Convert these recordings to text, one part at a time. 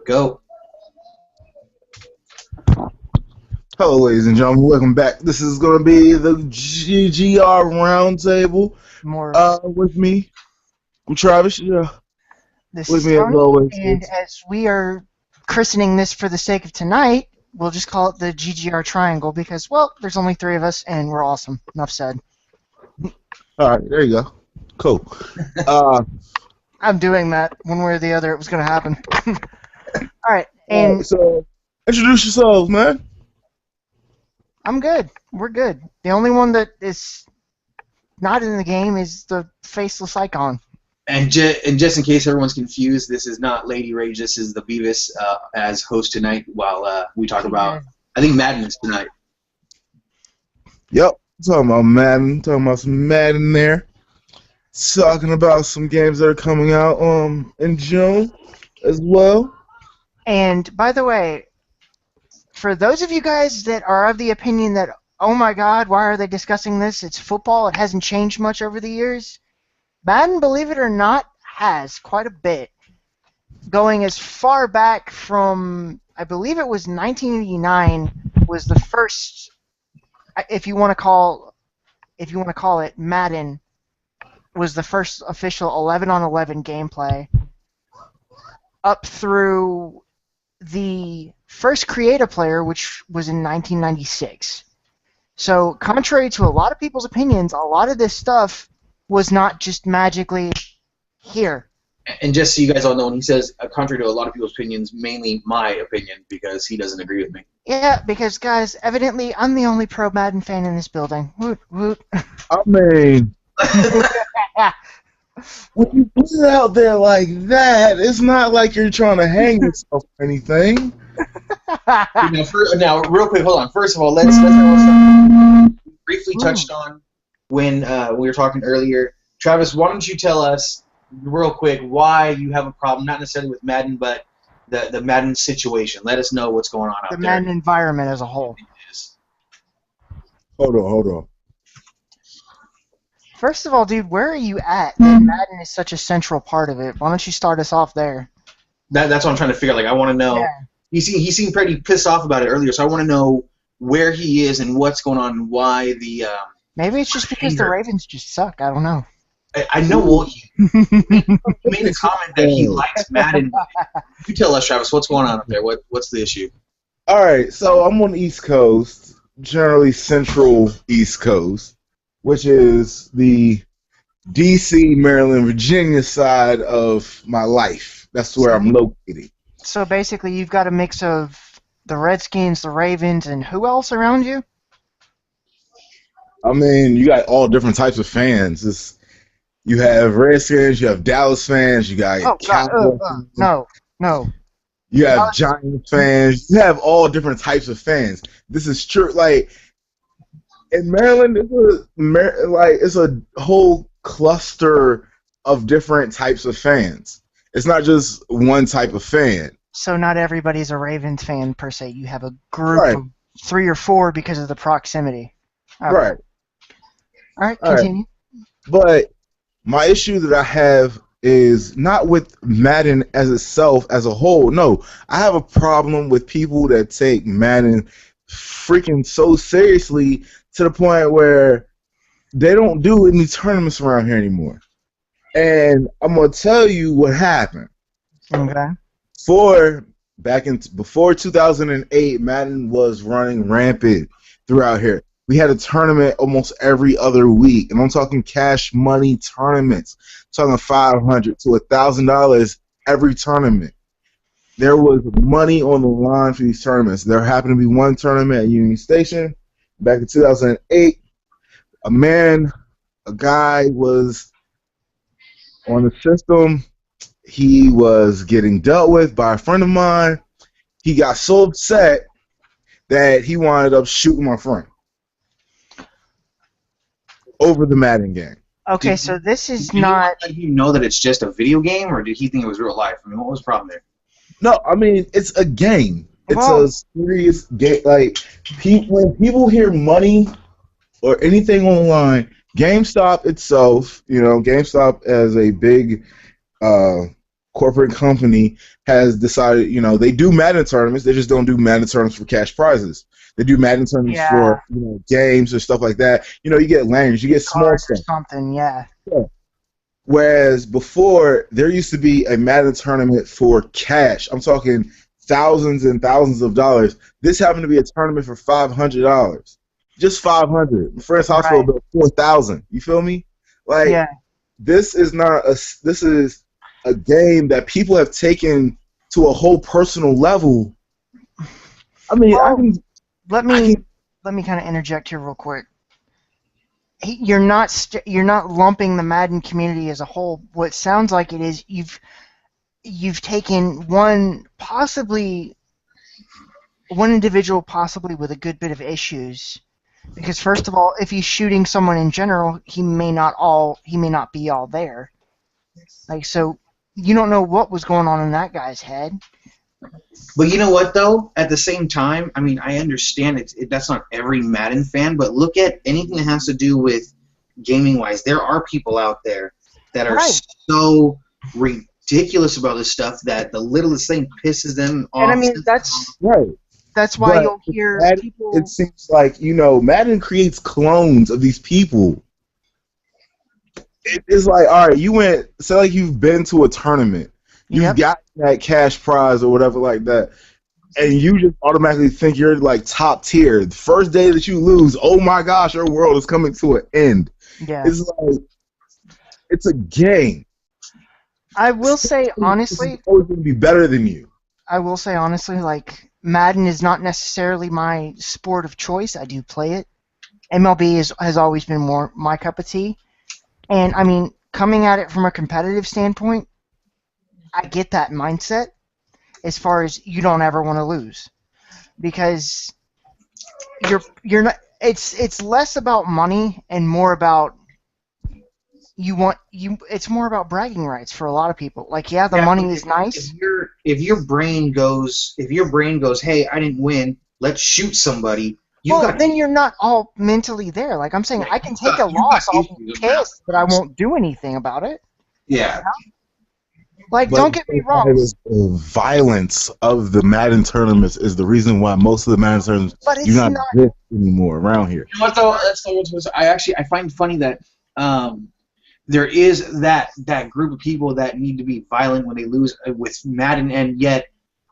Go. Hello, ladies and gentlemen. Welcome back. This is going to be the GGR Round Table. With me, I'm Travis. Yeah, This with is me as Tony, always. and as we are christening this for the sake of tonight, we'll just call it the GGR Triangle because, well, there's only three of us, and we're awesome. Enough said. All right, there you go. Cool. I'm doing that one way or the other. It was going to happen. All right, and so introduce yourselves, man. I'm good. We're good. The only one that is not in the game is the faceless icon. And just in case everyone's confused, this is not Lady Rage. This is the Beavis as host tonight while we talk about, I think Madden is tonight. Yep. Talking about Madden. Talking about some Madden there. Talking about some games that are coming out in June as well. And by the way, for those of you guys that are of the opinion that, oh my God, why are they discussing this? It's football. It hasn't changed much over the years. Madden, believe it or not, has quite a bit. Going as far back from, I believe it was 1989 was the first, if you want to call it Madden, was the first official 11-on-11 gameplay. Up through the first creative player, which was in 1996. So, contrary to a lot of people's opinions, a lot of this stuff was not just magically here. And just so you guys all know, when he says contrary to a lot of people's opinions, mainly my opinion, because he doesn't agree with me. Yeah, because, guys, evidently I'm the only pro Madden fan in this building. Woot, woot. I mean, when you put it out there like that, it's not like you're trying to hang yourself or anything. Now, real quick, hold on. First of all, let's briefly touched on when we were talking earlier. Travis, why don't you tell us real quick why you have a problem, not necessarily with Madden, but the Madden situation. Let us know what's going on out there. The Madden environment as a whole. Hold on. First of all, dude, where are you at? That Madden is such a central part of it. Why don't you start us off there? That's what I'm trying to figure. Like, I want to know. Yeah. He seemed pretty pissed off about it earlier, so I want to know where he is and what's going on and why the. Maybe it's just because the Ravens just suck. I don't know. I know. Well, he made a comment that he likes Madden. You tell us, Travis, what's going on up there? What's the issue? All right, so I'm on the East Coast, generally Central East Coast, which is the D.C., Maryland, Virginia side of my life. That's where I'm located. So basically, you've got a mix of the Redskins, the Ravens, and who else around you? I mean, you got all different types of fans. You have Redskins, you have Dallas fans, you got Cowboys. No. You have Giants fans. You have all different types of fans. This is true. Like in Maryland, it's a whole cluster of different types of fans. It's not just one type of fan. So not everybody's a Ravens fan per se. You have a group of 3 or 4 because of the proximity. Right. All right, continue. But my issue that I have is not with Madden as itself as a whole. No, I have a problem with people that take Madden freaking so seriously to the point where they don't do any tournaments around here anymore. And I'm gonna tell you what happened. Okay. Before 2008, Madden was running rampant throughout here. We had a tournament almost every other week, and I'm talking cash money tournaments. I'm talking $500 to $1,000 every tournament. There was money on the line for these tournaments. There happened to be one tournament at Union Station back in 2008. A guy was on the system. He was getting dealt with by a friend of mine. He got so upset that he wound up shooting my friend over the Madden game. Okay, so this is not... Did you know that it's just a video game, or did he think it was real life? I mean, what was the problem there? No, I mean, it's a game. It's a serious game. Like, when people hear money or anything online, GameStop itself, GameStop as a big corporate company has decided, they do Madden tournaments. They just don't do Madden tournaments for cash prizes. They do Madden tournaments for games or stuff like that. You get lanyards, you get small stuff. Or something, yeah. Whereas before, there used to be a Madden tournament for cash. I'm talking thousands and thousands of dollars. This happened to be a tournament for $500. Just $500. My friend's house for about $4,000. You feel me? This is not a. This is a game that people have taken to a whole personal level. I mean, let me kind of interject here real quick. You're not lumping the Madden community as a whole. What it sounds like it is you've taken one individual possibly with a good bit of issues. Because first of all, if he's shooting someone in general, he may not be all there. So you don't know what was going on in that guy's head. But you know what, though? At the same time, I mean, I understand that's not every Madden fan, but look at anything that has to do with gaming-wise. There are people out there that are so ridiculous about this stuff that the littlest thing pisses them off. And I mean, that's right. That's why you'll hear people. It seems like, Madden creates clones of these people. It's like, all right, say like you've been to a tournament. You've got that cash prize or whatever like that, and you just automatically think you're like top tier. The first day that you lose, oh my gosh, your world is coming to an end. Yeah. It's like, it's a game. I will say, honestly, it's always going to be better than you. I will say, honestly, Madden is not necessarily my sport of choice. I do play it. MLB has always been more my cup of tea. And, I mean, coming at it from a competitive standpoint, I get that mindset as far as you don't ever want to lose. Because you're not it's less about money and more about it's more about bragging rights for a lot of people. The money is nice. If your brain goes, hey, I didn't win, let's shoot somebody. Then you're not all mentally there. Like I'm saying, I can take a loss, I'll be pissed, but I won't do anything about it. Yeah. Don't get me wrong. The violence of the Madden tournaments is the reason why most of the Madden tournaments do not exist anymore around here. You know what, though? I find funny that there is that group of people that need to be violent when they lose with Madden, and yet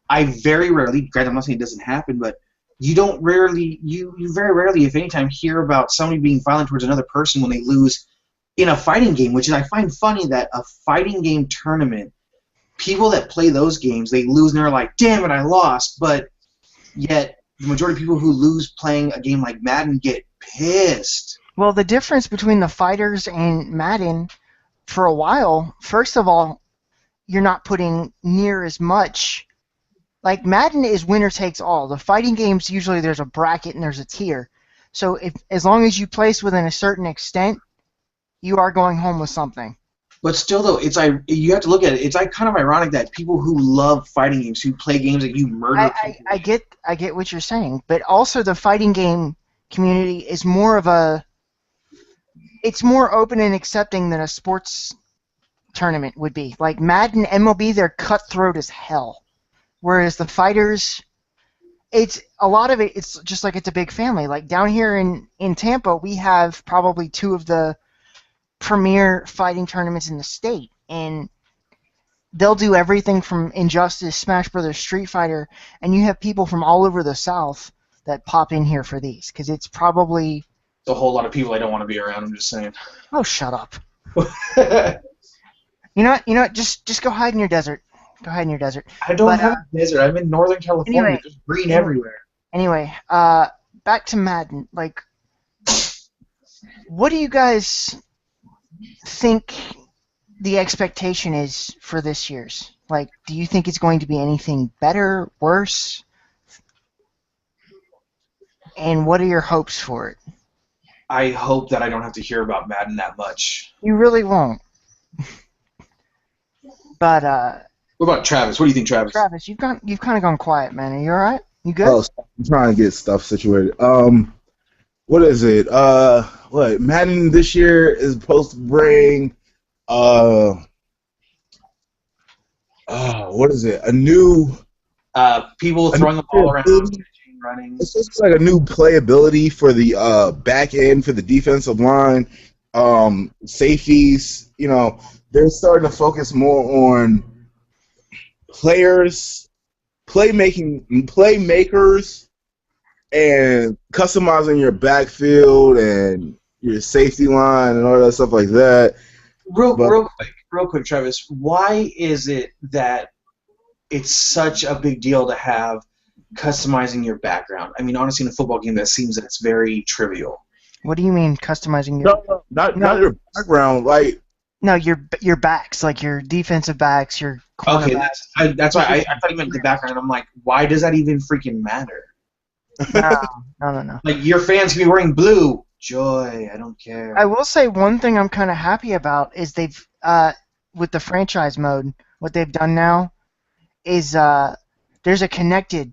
I very rarely, granted I'm not saying it doesn't happen, but you very rarely, if any time, hear about somebody being violent towards another person when they lose in a fighting game, which is, I find funny that a fighting game tournament, people that play those games, they lose and they're like, damn it, I lost, but yet the majority of people who lose playing a game like Madden get pissed. Well, the difference between the fighters and Madden, for a while, first of all, you're not putting near as much. Madden is winner takes all. The fighting games, usually there's a bracket and there's a tier. So as long as you place within a certain extent, you are going home with something. But still, though, you have to look at it. It's kind of ironic that people who love fighting games, who play games that you murder people. I get what you're saying, but also the fighting game community is it's more open and accepting than a sports tournament would be. Like Madden, MLB, they're cutthroat as hell, whereas the fighters, it's just like it's a big family. Like down here in Tampa, we have probably two of the premier fighting tournaments in the state, and they'll do everything from Injustice, Smash Brothers, Street Fighter, and you have people from all over the South that pop in here for these, because it's probably a whole lot of people I don't want to be around. I'm just saying. Oh, shut up. You know what? Just go hide in your desert. Go hide in your desert. I don't have a desert. I'm in Northern California. Anyway, there's green everywhere. Anyway, back to Madden. What do you guys think the expectation is for this year's? Do you think it's going to be anything better, worse? And what are your hopes for it? I hope that I don't have to hear about Madden that much. You really won't. But what about Travis? What do you think, Travis? Travis, you've kind of gone quiet, man. Are you all right? You good? Oh, I'm trying to get stuff situated. What is it? What Madden this year is supposed to bring? what is it? A new People a new throwing the ball around, playability. running. It's just like a new playability for the back end for the defensive line, safeties. You know, they're starting to focus more on players, playmakers, and customizing your backfield and your safety line and all that stuff like that. Real quick, Travis. Why is it that it's such a big deal to have customizing your background? I mean, honestly, in a football game, that seems that it's very trivial. What do you mean customizing your? No, not your background. Like No, your backs, like your defensive backs, your Okay, cornerbacks. that's why I thought you meant the background. I'm like, why does that even freaking matter? No. Like, your fans can be wearing blue. Joy, I don't care. I will say one thing I'm kind of happy about is they've with the franchise mode, what they've done now is there's a connected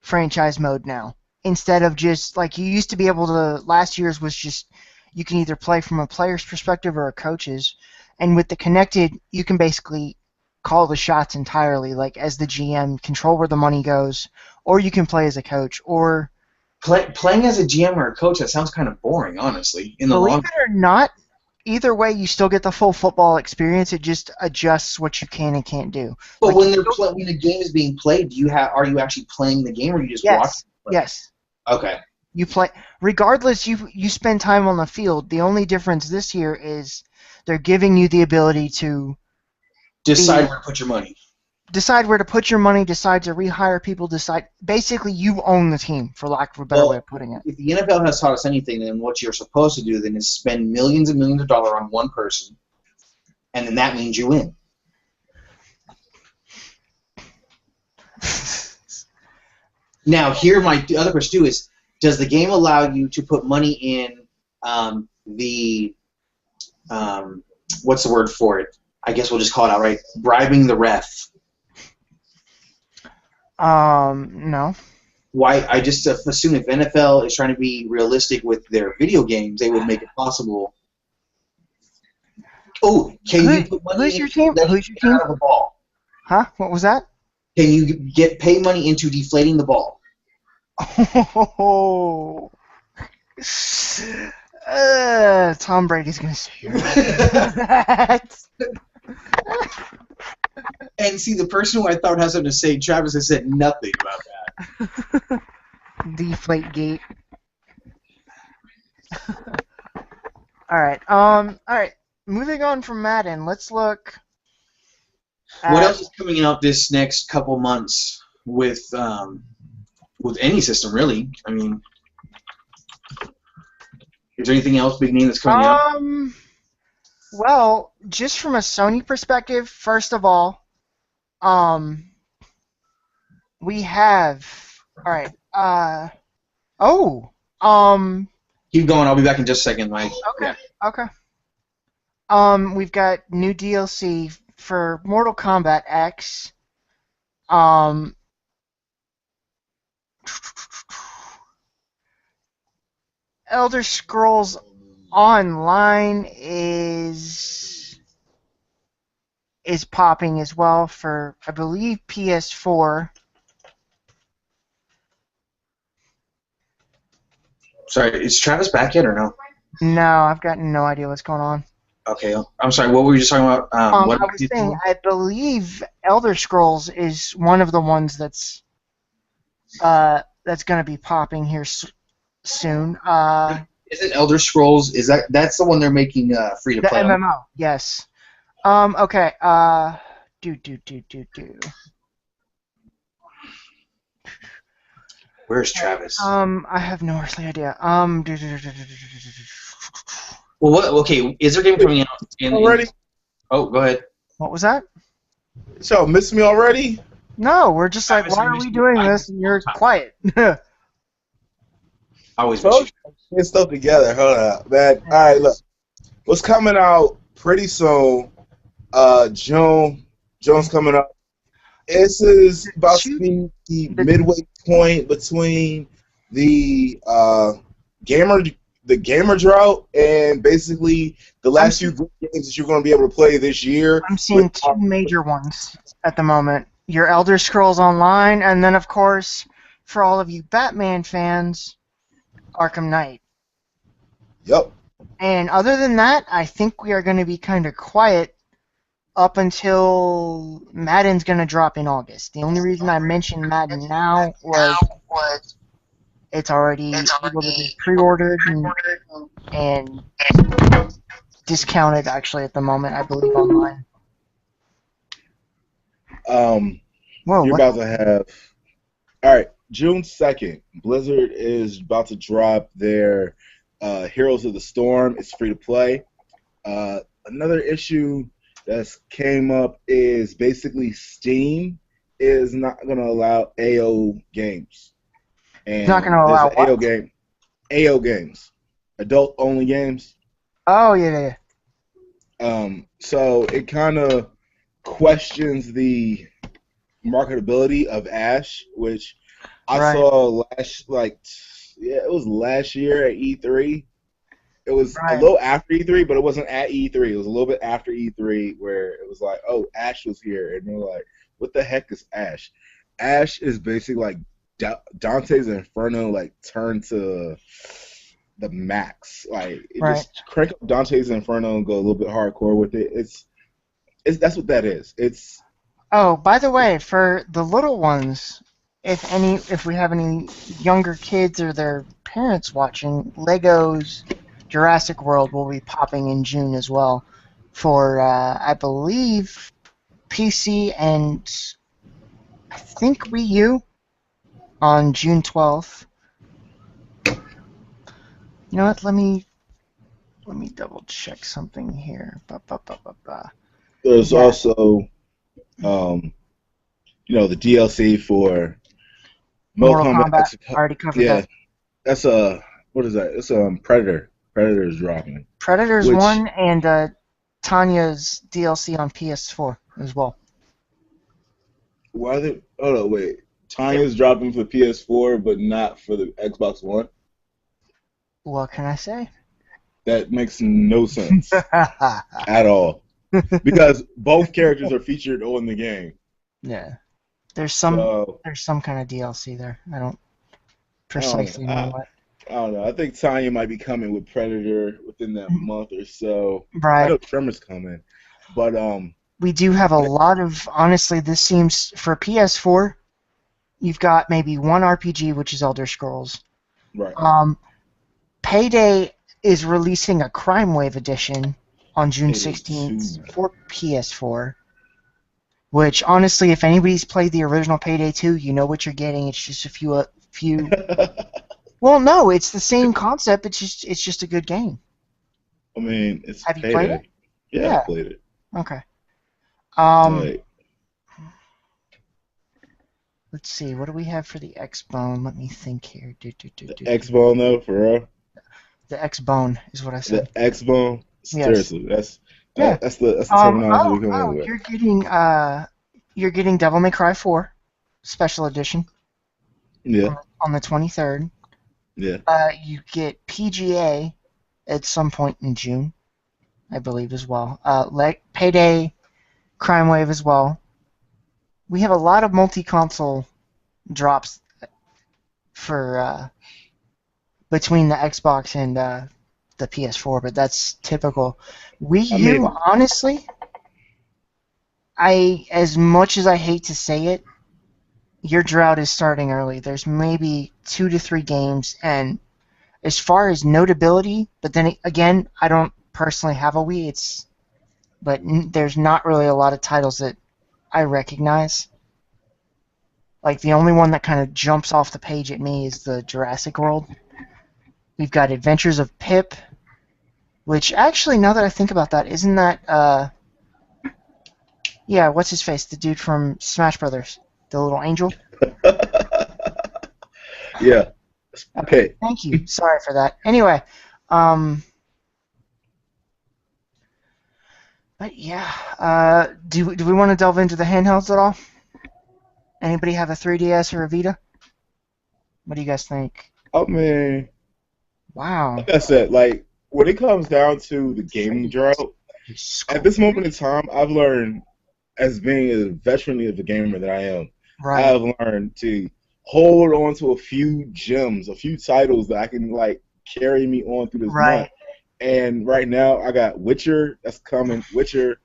franchise mode now instead of just like you used to be able to. Last year's was just you can either play from a player's perspective or a coach's, and with the connected, you can basically call the shots entirely, like as the GM, control where the money goes, or you can play as a coach, or Playing as a GM or a coach, that sounds kind of boring, honestly. In the believe long it or not, either way, you still get the full football experience. It just adjusts what you can and can't do. But Like, when the game is being played, are you actually playing the game, or you just watch? Yes. Okay. You play regardless. You spend time on the field. The only difference this year is they're giving you the ability to Decide where to put your money. Decide where to put your money. Decide to rehire people. Decide. Basically, you own the team, for lack of a better way of putting it. If the NFL has taught us anything, then what you're supposed to do then is spend millions and millions of dollars on one person, and then that means you win. Now, the other question too is: does the game allow you to put money in what's the word for it? I guess we'll just call it outright bribing the ref. No. Why? I just assume if NFL is trying to be realistic with their video games, they would make it possible. Oh, can you put money who's your team? Who's your team? out of the ball? Huh? What was that? Can you pay money into deflating the ball? Oh. Tom Brady's gonna say that. And see, the person who I thought had something to say, Travis, has said nothing about that. Deflate gate. All right. Moving on from Madden, let's look. What else is coming out this next couple months with any system, really? I mean, is there anything else big name that's coming out? Well, just from a Sony perspective, first of all, we have. All right. Keep going. I'll be back in just a second, Mike. Okay. Yeah. Okay. We've got new DLC for Mortal Kombat X. Elder Scrolls Online is popping as well for, I believe, PS4. Sorry, is Travis back yet or no? No, I've got no idea what's going on. Okay, I'm sorry. What were you just talking about? I was saying, I believe Elder Scrolls is one of the ones that's going to be popping here soon. Is it Elder Scrolls? That's the one they're making free to play? The MMO, yes. Okay. Where's Travis? I have no earthly idea. Well, what? Okay, is there a game coming out already? Oh, go ahead. What was that? So, miss me already? No, we're just like, why are we doing this? And you're quiet. Always miss you. Get stuff together. Hold up, man. All right, look. What's coming out pretty soon? June's coming up. This is about to be the midway point between the the gamer drought and basically the last few group games that you're going to be able to play this year. I'm seeing two major ones at the moment. Your Elder Scrolls Online, and then, of course, for all of you Batman fans, Arkham Knight. Yep. And other than that, I think we are going to be kind of quiet up until Madden's going to drop in August. The only reason I mentioned Madden now was it's already able to be pre-ordered and discounted, actually, at the moment, I believe, online. Whoa, You're what? about to have... All right, June 2nd, Blizzard is about to drop their Heroes of the Storm. It's free to play. Another issue that's came up is basically Steam is not going to allow AO games. And It's not going to allow what? AO games. Adult-only games. Oh, yeah. So it kind of questions the marketability of Ash, which I saw it was last year at E3. It was a little after E3, but it wasn't at E3. It was a little bit after E3 where it was like, oh, Ash was here. And they're like, what the heck is Ash? Ash is basically like Dante's Inferno, like, turned to the max. Like, just crank up Dante's Inferno and go a little bit hardcore with it. That's what that is. Oh, by the way, for the little ones, if we have any younger kids or their parents watching, Lego's Jurassic World will be popping in June as well for, I believe, PC and I think Wii U on June 12th. You know what? Let me double check something here. There's also the DLC for Mortal Kombat. I already covered that. That's what is that? It's Predator. Predator's dropping. Predator's one, and Tanya's DLC on PS4 as well. Why are they? Oh no, wait. Tanya's dropping for PS4, but not for the Xbox One. What can I say? That makes no sense at all. Because both characters are featured on the game. Yeah, there's some kind of DLC there. I don't precisely know what. I don't know. I think Tanya might be coming with Predator within that month or so. Right. I know Tremor's coming, but we do have a lot of. Honestly, this seems for PS4. You've got maybe one RPG, which is Elder Scrolls. Right. Payday is releasing a Crime Wave edition on June 16th for PS4. Which, honestly, if anybody's played the original Payday 2, you know what you're getting. It's just a few. Well, no, it's the same concept. It's just a good game. I mean, it's Have you Payday. played it? Yeah, I played it. Okay. Let's see. What do we have for the X-Bone? Let me think here. The X-Bone, though, for real? The X-Bone is what I said. The X-Bone? Yes. Seriously, that's the terminology we're going with. You're getting Devil May Cry 4 Special Edition. Yeah. On the 23rd. Yeah. You get PGA at some point in June, I believe, as well. Payday, Crime Wave as well. We have a lot of multi-console drops for between the Xbox and the PS4, but that's typical. Wii U, honestly, as much as I hate to say it, your drought is starting early. There's maybe 2 to 3 games, and as far as notability, but then again, I don't personally have a Wii. But there's not really a lot of titles that I recognize. Like, the only one that kind of jumps off the page at me is the Jurassic World. We've got Adventures of Pip, which actually, now that I think about that, isn't that, yeah, what's his face? The dude from Smash Brothers. The little angel? Yeah. Okay. Thank you. Sorry for that. Anyway, but yeah, do we want to delve into the handhelds at all? Anybody have a 3DS or a Vita? What do you guys think? I mean, Wow. Like I said, like when it comes down to the gaming drought, at this moment in time, I've learned, as being a veteran of the gamer that I am, I Right. have learned to hold on to a few gems, a few titles that I can like carry me on through this month. Right. And right now, I got Witcher that's coming. Witcher.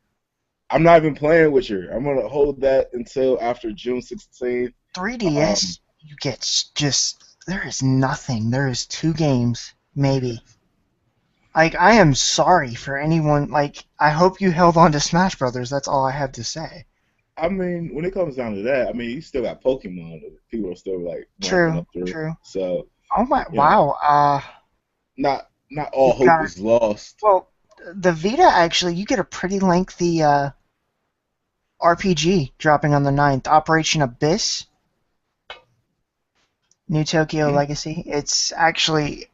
I'm not even playing Witcher. I'm gonna hold that until after June 16th. 3DS, you get just there is nothing. There is 2 games, maybe. Like, I am sorry for anyone. Like, I hope you held on to Smash Brothers. That's all I have to say. I mean, when it comes down to that, I mean, you still got Pokemon that people are still like ramping True. up through. True. So, Oh my! you know, Wow. not all You've hope got is lost. well, the Vita actually. You get a pretty lengthy RPG dropping on the 9th. Operation Abyss, New Tokyo Hmm? Legacy. It's actually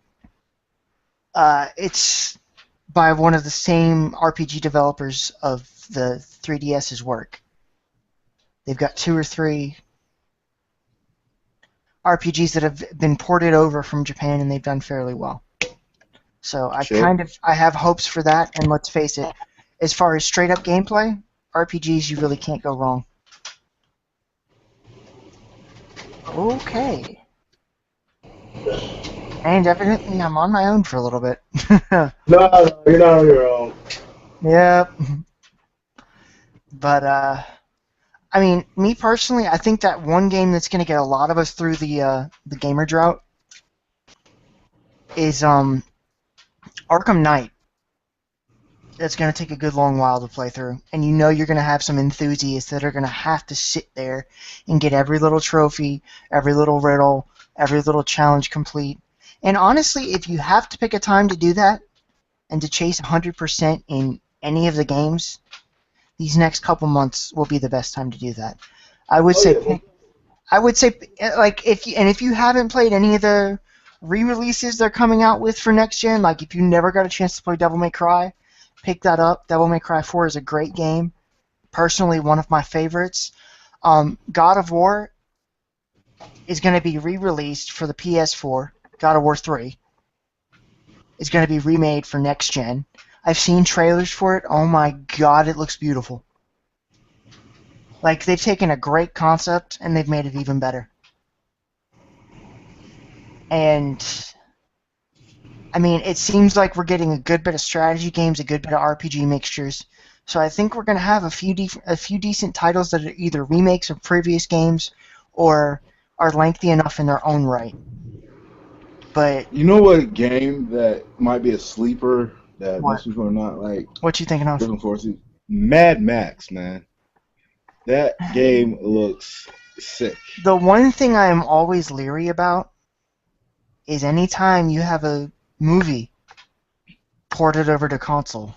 it's by one of the same RPG developers of the 3DS's work. They've got 2 or 3 RPGs that have been ported over from Japan, and they've done fairly well. So Sure. I have hopes for that. And let's face it, as far as straight up gameplay, RPGs you really can't go wrong. Okay, and evidently I'm on my own for a little bit. No, you're not on your own. Yep. But I mean, me personally, I think that one game that's going to get a lot of us through the gamer drought is Arkham Knight. That's going to take a good long while to play through, and you know you're going to have some enthusiasts that are going to have to sit there and get every little trophy, every little riddle, every little challenge complete. And honestly, if you have to pick a time to do that and to chase 100% in any of the games, these next couple months will be the best time to do that. I would Oh say yeah. I would say, like, if you haven't played any of the re-releases they're coming out with for next gen, like if you never got a chance to play Devil May Cry, pick that up. Devil May Cry 4 is a great game. Personally, one of my favorites. God of War is going to be re-released for the PS4. God of War 3 is going to be remade for next gen. I've seen trailers for it. Oh my god, it looks beautiful. Like, they've taken a great concept and they've made it even better. And I mean, it seems like we're getting a good bit of strategy games, a good bit of RPG mixtures. So I think we're going to have a few decent titles that are either remakes of previous games or are lengthy enough in their own right. But You know what game that might be a sleeper that what most people are not like what you thinking of? looking forward to? Mad Max, man. That game looks sick. The one thing I am always leery about is anytime you have a movie ported over to console,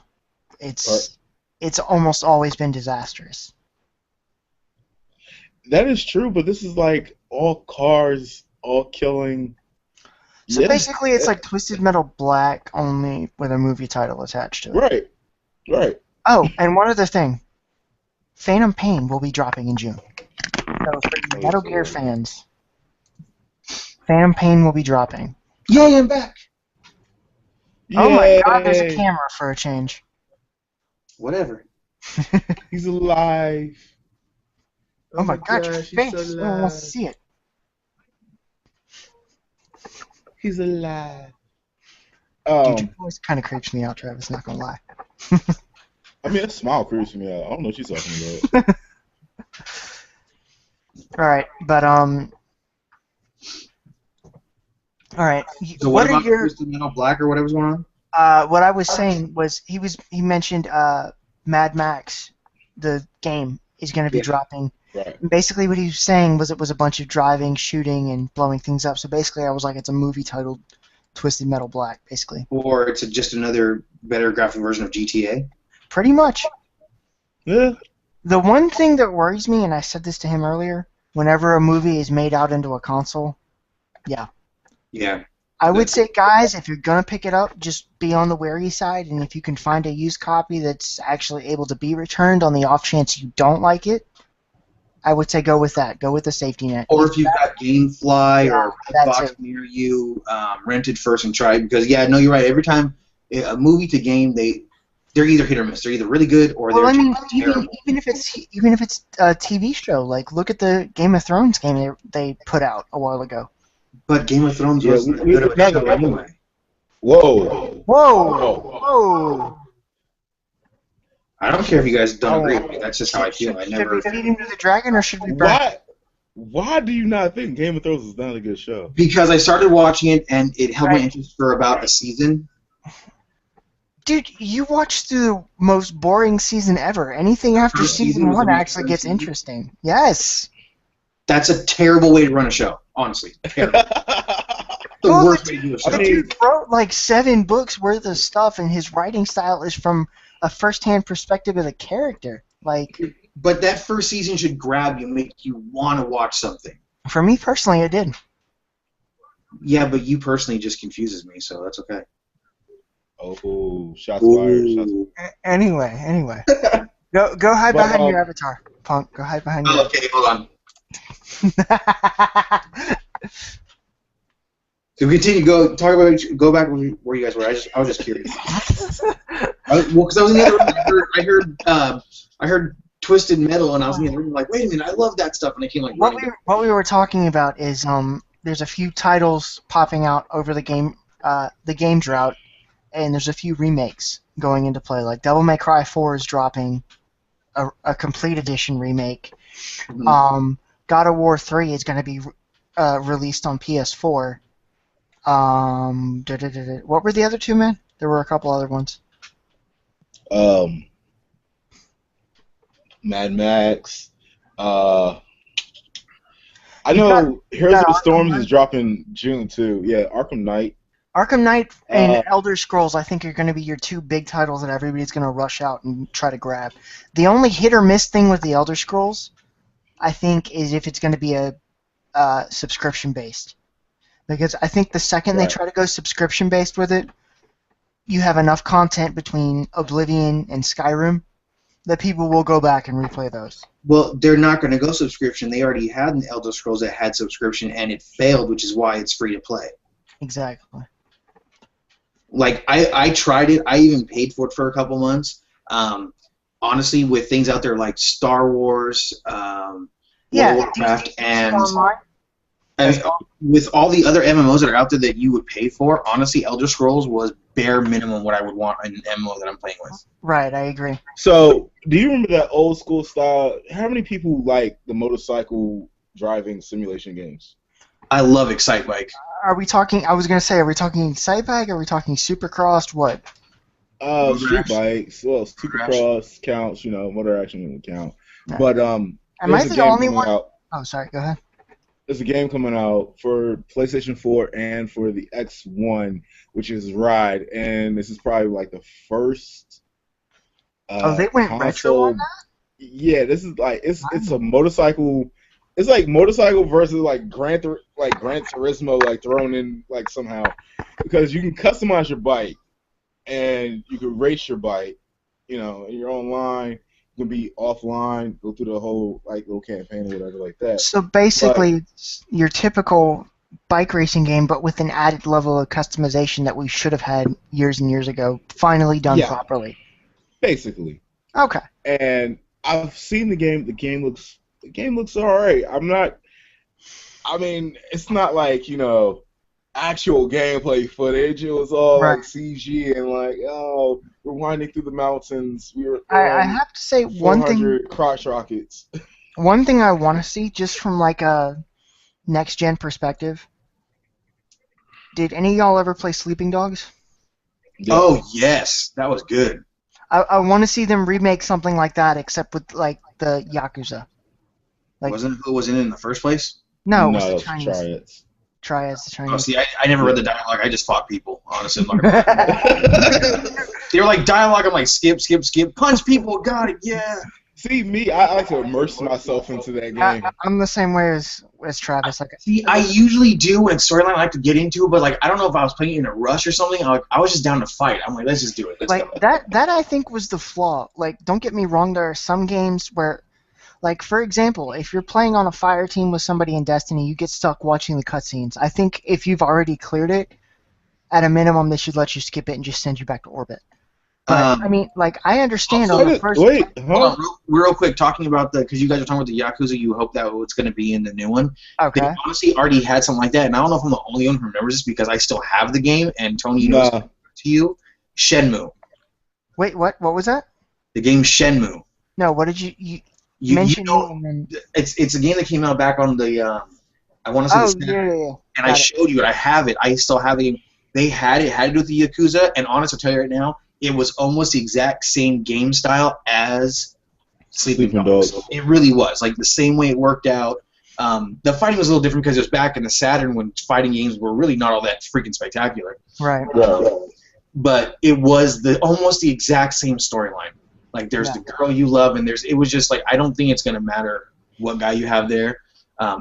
Or, it's almost always been disastrous. that is true, but this is like all cars, all killing. So Yeah, basically, it's like Twisted Metal Black, only with a movie title attached to it. right, right. Oh, and one other thing. Phantom Pain will be dropping in June. So for you Metal Gear fans, Phantom Pain will be dropping. Yay, I'm back! Oh my god, there's a Yay! camera for a change. Whatever. He's alive. Oh my god, your gosh, he's face! so I don't want to alive. see it. He's alive. Dude, your voice kind of creeps me out, Travis, not gonna lie. I mean, a smile creeps me out. I don't know what you're talking about. Alright, but, alright, So what about Twisted Metal Black or whatever's going on? what I was saying was, he mentioned, Mad Max, the game, is gonna be dropping. Right. Basically, what he was saying was it was a bunch of driving, shooting, and blowing things up. So basically, I was like, it's a movie titled Twisted Metal Black, basically. Or it's just another better graphic version of GTA? Pretty much. Yeah. The one thing that worries me, and I said this to him earlier, whenever a movie is made out into a console, yeah. Yeah. I would say, guys, if you're going to pick it up, just be on the wary side, and if you can find a used copy that's actually able to be returned on the off chance you don't like it, I would say go with that. Go with the safety net. Or if you've got GameFly Yeah, or that's Redbox it. near you, rent it first and try it. Because, yeah, no, you're right. Every time a movie to game, they're either hit or miss. They're either really good or they're Well, I mean, terrible. even if it's a TV show, like look at the Game of Thrones game they put out a while ago. But Game of Thrones Yeah, wasn't we good of a not show gonna- anyway. Whoa. Whoa! I don't care if you guys don't agree with me. That's just how I feel. Should we feed him to the dragon or should we burn? Why do you not think Game of Thrones is not a good show? Because I started watching it and it held my interest for about a season. Dude, you watched through the most boring season ever. Anything after First season season was one the actually first gets season? interesting. Yes. That's a terrible way to run a show, honestly. Terrible. The Well, worst way to do a show. The dude wrote like 7 books worth of stuff, and his writing style is from a first-hand perspective of the character. Like, But that first season should grab you, make you want to watch something. for me personally, it did. Yeah, but you personally just confuses me, so that's okay. Oh, shots fired. Shots Ooh. Anyway. Go hide But, behind your avatar, punk. Go hide behind your Oh, okay, hold on. So we continue. Go back where you guys were. I was just curious. Because I was in the other room. I heard Twisted Metal, and I was in the room like, wait a minute, I love that stuff, and I came like, what we were talking about is there's a few titles popping out over the game drought, and there's a few remakes going into play. Like Devil May Cry 4 is dropping a complete edition remake. Mhm. God of War 3 is going to be released on PS4. What were the other two, man? There were a couple other ones. Mad Max. I know Heroes of the Storms is dropping June too. Yeah, Arkham Knight. Arkham Knight and Elder Scrolls, I think, are going to be your 2 big titles that everybody's going to rush out and try to grab. The only hit or miss thing with the Elder Scrolls, I think, is if it's going to be a subscription-based. Because I think the second they try to go subscription-based with it, you have enough content between Oblivion and Skyrim that people will go back and replay those. Well, they're not going to go subscription. They already had an Elder Scrolls that had subscription, and it failed, which is why it's free to play. Exactly. Like, I tried it. I even paid for it for a couple months. Honestly, with things out there like Star Wars, World of Warcraft, and I mean, with all the other MMOs that are out there that you would pay for, honestly, Elder Scrolls was bare minimum what I would want in an MMO that I'm playing with. Right, I agree. So, do you remember that old school style? How many people like the motorcycle driving simulation games? I love Excite Bike. Are we talking? I was gonna say, are we talking Sidebag? Are we talking Supercrossed? What? Street bikes. Well, Supercross counts. You know, Motor Action would count. No. But Am I the only one? Oh, sorry. Go ahead. There's a game coming out for PlayStation 4 and for the X1, which is Ride, and this is probably like the first. They went console. retro on that? Yeah, this is like it's a motorcycle. It's like motorcycle versus like Gran Turismo like thrown in like somehow, because you can customize your bike and you can race your bike. You know, you're online. You can be offline, go through the whole like little campaign or whatever like that. So basically, it's your typical bike racing game, but with an added level of customization that we should have had years and years ago, finally done properly. Basically. Okay. And I've seen the game. The game looks alright. I mean, it's not like, you know, actual gameplay footage. It was all like CG and like, oh, we're winding through the mountains. I have to say one thing. Crotch rockets. One thing I want to see, just from like a next gen perspective. Did any of y'all ever play Sleeping Dogs? Yeah. Oh yes, that was good. I want to see them remake something like that, except with like the Yakuza. Like, Wasn't it in the first place? No, it was it the was Chinese. Triads, the Chinese. Oh, see, I never read the dialogue. I just fought people, honestly. I'm not gonna they were like dialogue. I'm like, skip, punch people. Got it, yeah. See, me, I like to immerse myself into that game. I'm the same way as Travis. Like, See, I usually do when it's storyline I like to get into, but like I don't know if I was playing it in a rush or something. I was just down to fight. I'm like, let's just do it. Let's go. that I think was the flaw. Like, don't get me wrong, there are some games where, Like, for example, if you're playing on a fire team with somebody in Destiny, you get stuck watching the cutscenes. I think if you've already cleared it, at a minimum, they should let you skip it and just send you back to orbit. But, I mean, like, I understand on the first... Wait, hold on, real quick, talking about because you guys are talking about the Yakuza, you hope that it's going to be in the new one. Okay. They honestly already had something like that, and I don't know if I'm the only one who remembers this because I still have the game, and Tony knows it to you. Shenmue. Wait, what? What was that? The game Shenmue. No, what did you mention? It's a game that came out back on the I want to say the Saturn, yeah. And I showed you it. I have it. I still have it. They had to do with the Yakuza, and honestly, I'll tell you right now, it was almost the exact same game style as Sleeping Dogs. It really was. Like, the same way it worked out. The fighting was a little different because it was back in the Saturn when fighting games were really not all that freaking spectacular. Right. But it was almost the exact same storyline. Like, there's the girl you love, and it was just like, I don't think it's going to matter what guy you have there.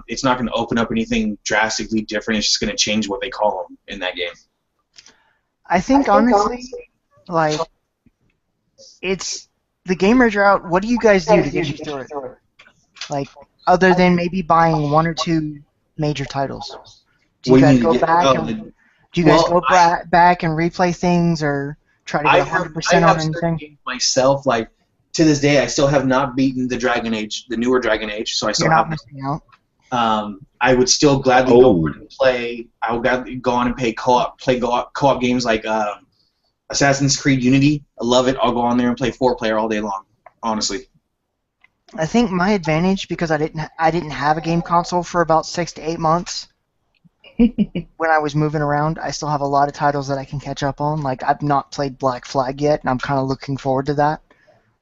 It's not going to open up anything drastically different. It's just going to change what they call them in that game. I think honestly, like, it's the gamers are out. What do you guys do to get you through it? Like, other than maybe buying one or two major titles, do you guys go back and replay things or try to get 100% on anything? Myself, like, to this day, I still have not beaten the Dragon Age, the newer Dragon Age, so I still have missing out. I would still gladly go on and play. I would gladly go on and play co-op games like Assassin's Creed Unity. I love it. I'll go on there and play 4-player all day long. Honestly. I think my advantage, because I didn't have a game console for about 6 to 8 months when I was moving around. I still have a lot of titles that I can catch up on. Like, I've not played Black Flag yet, and I'm kind of looking forward to that.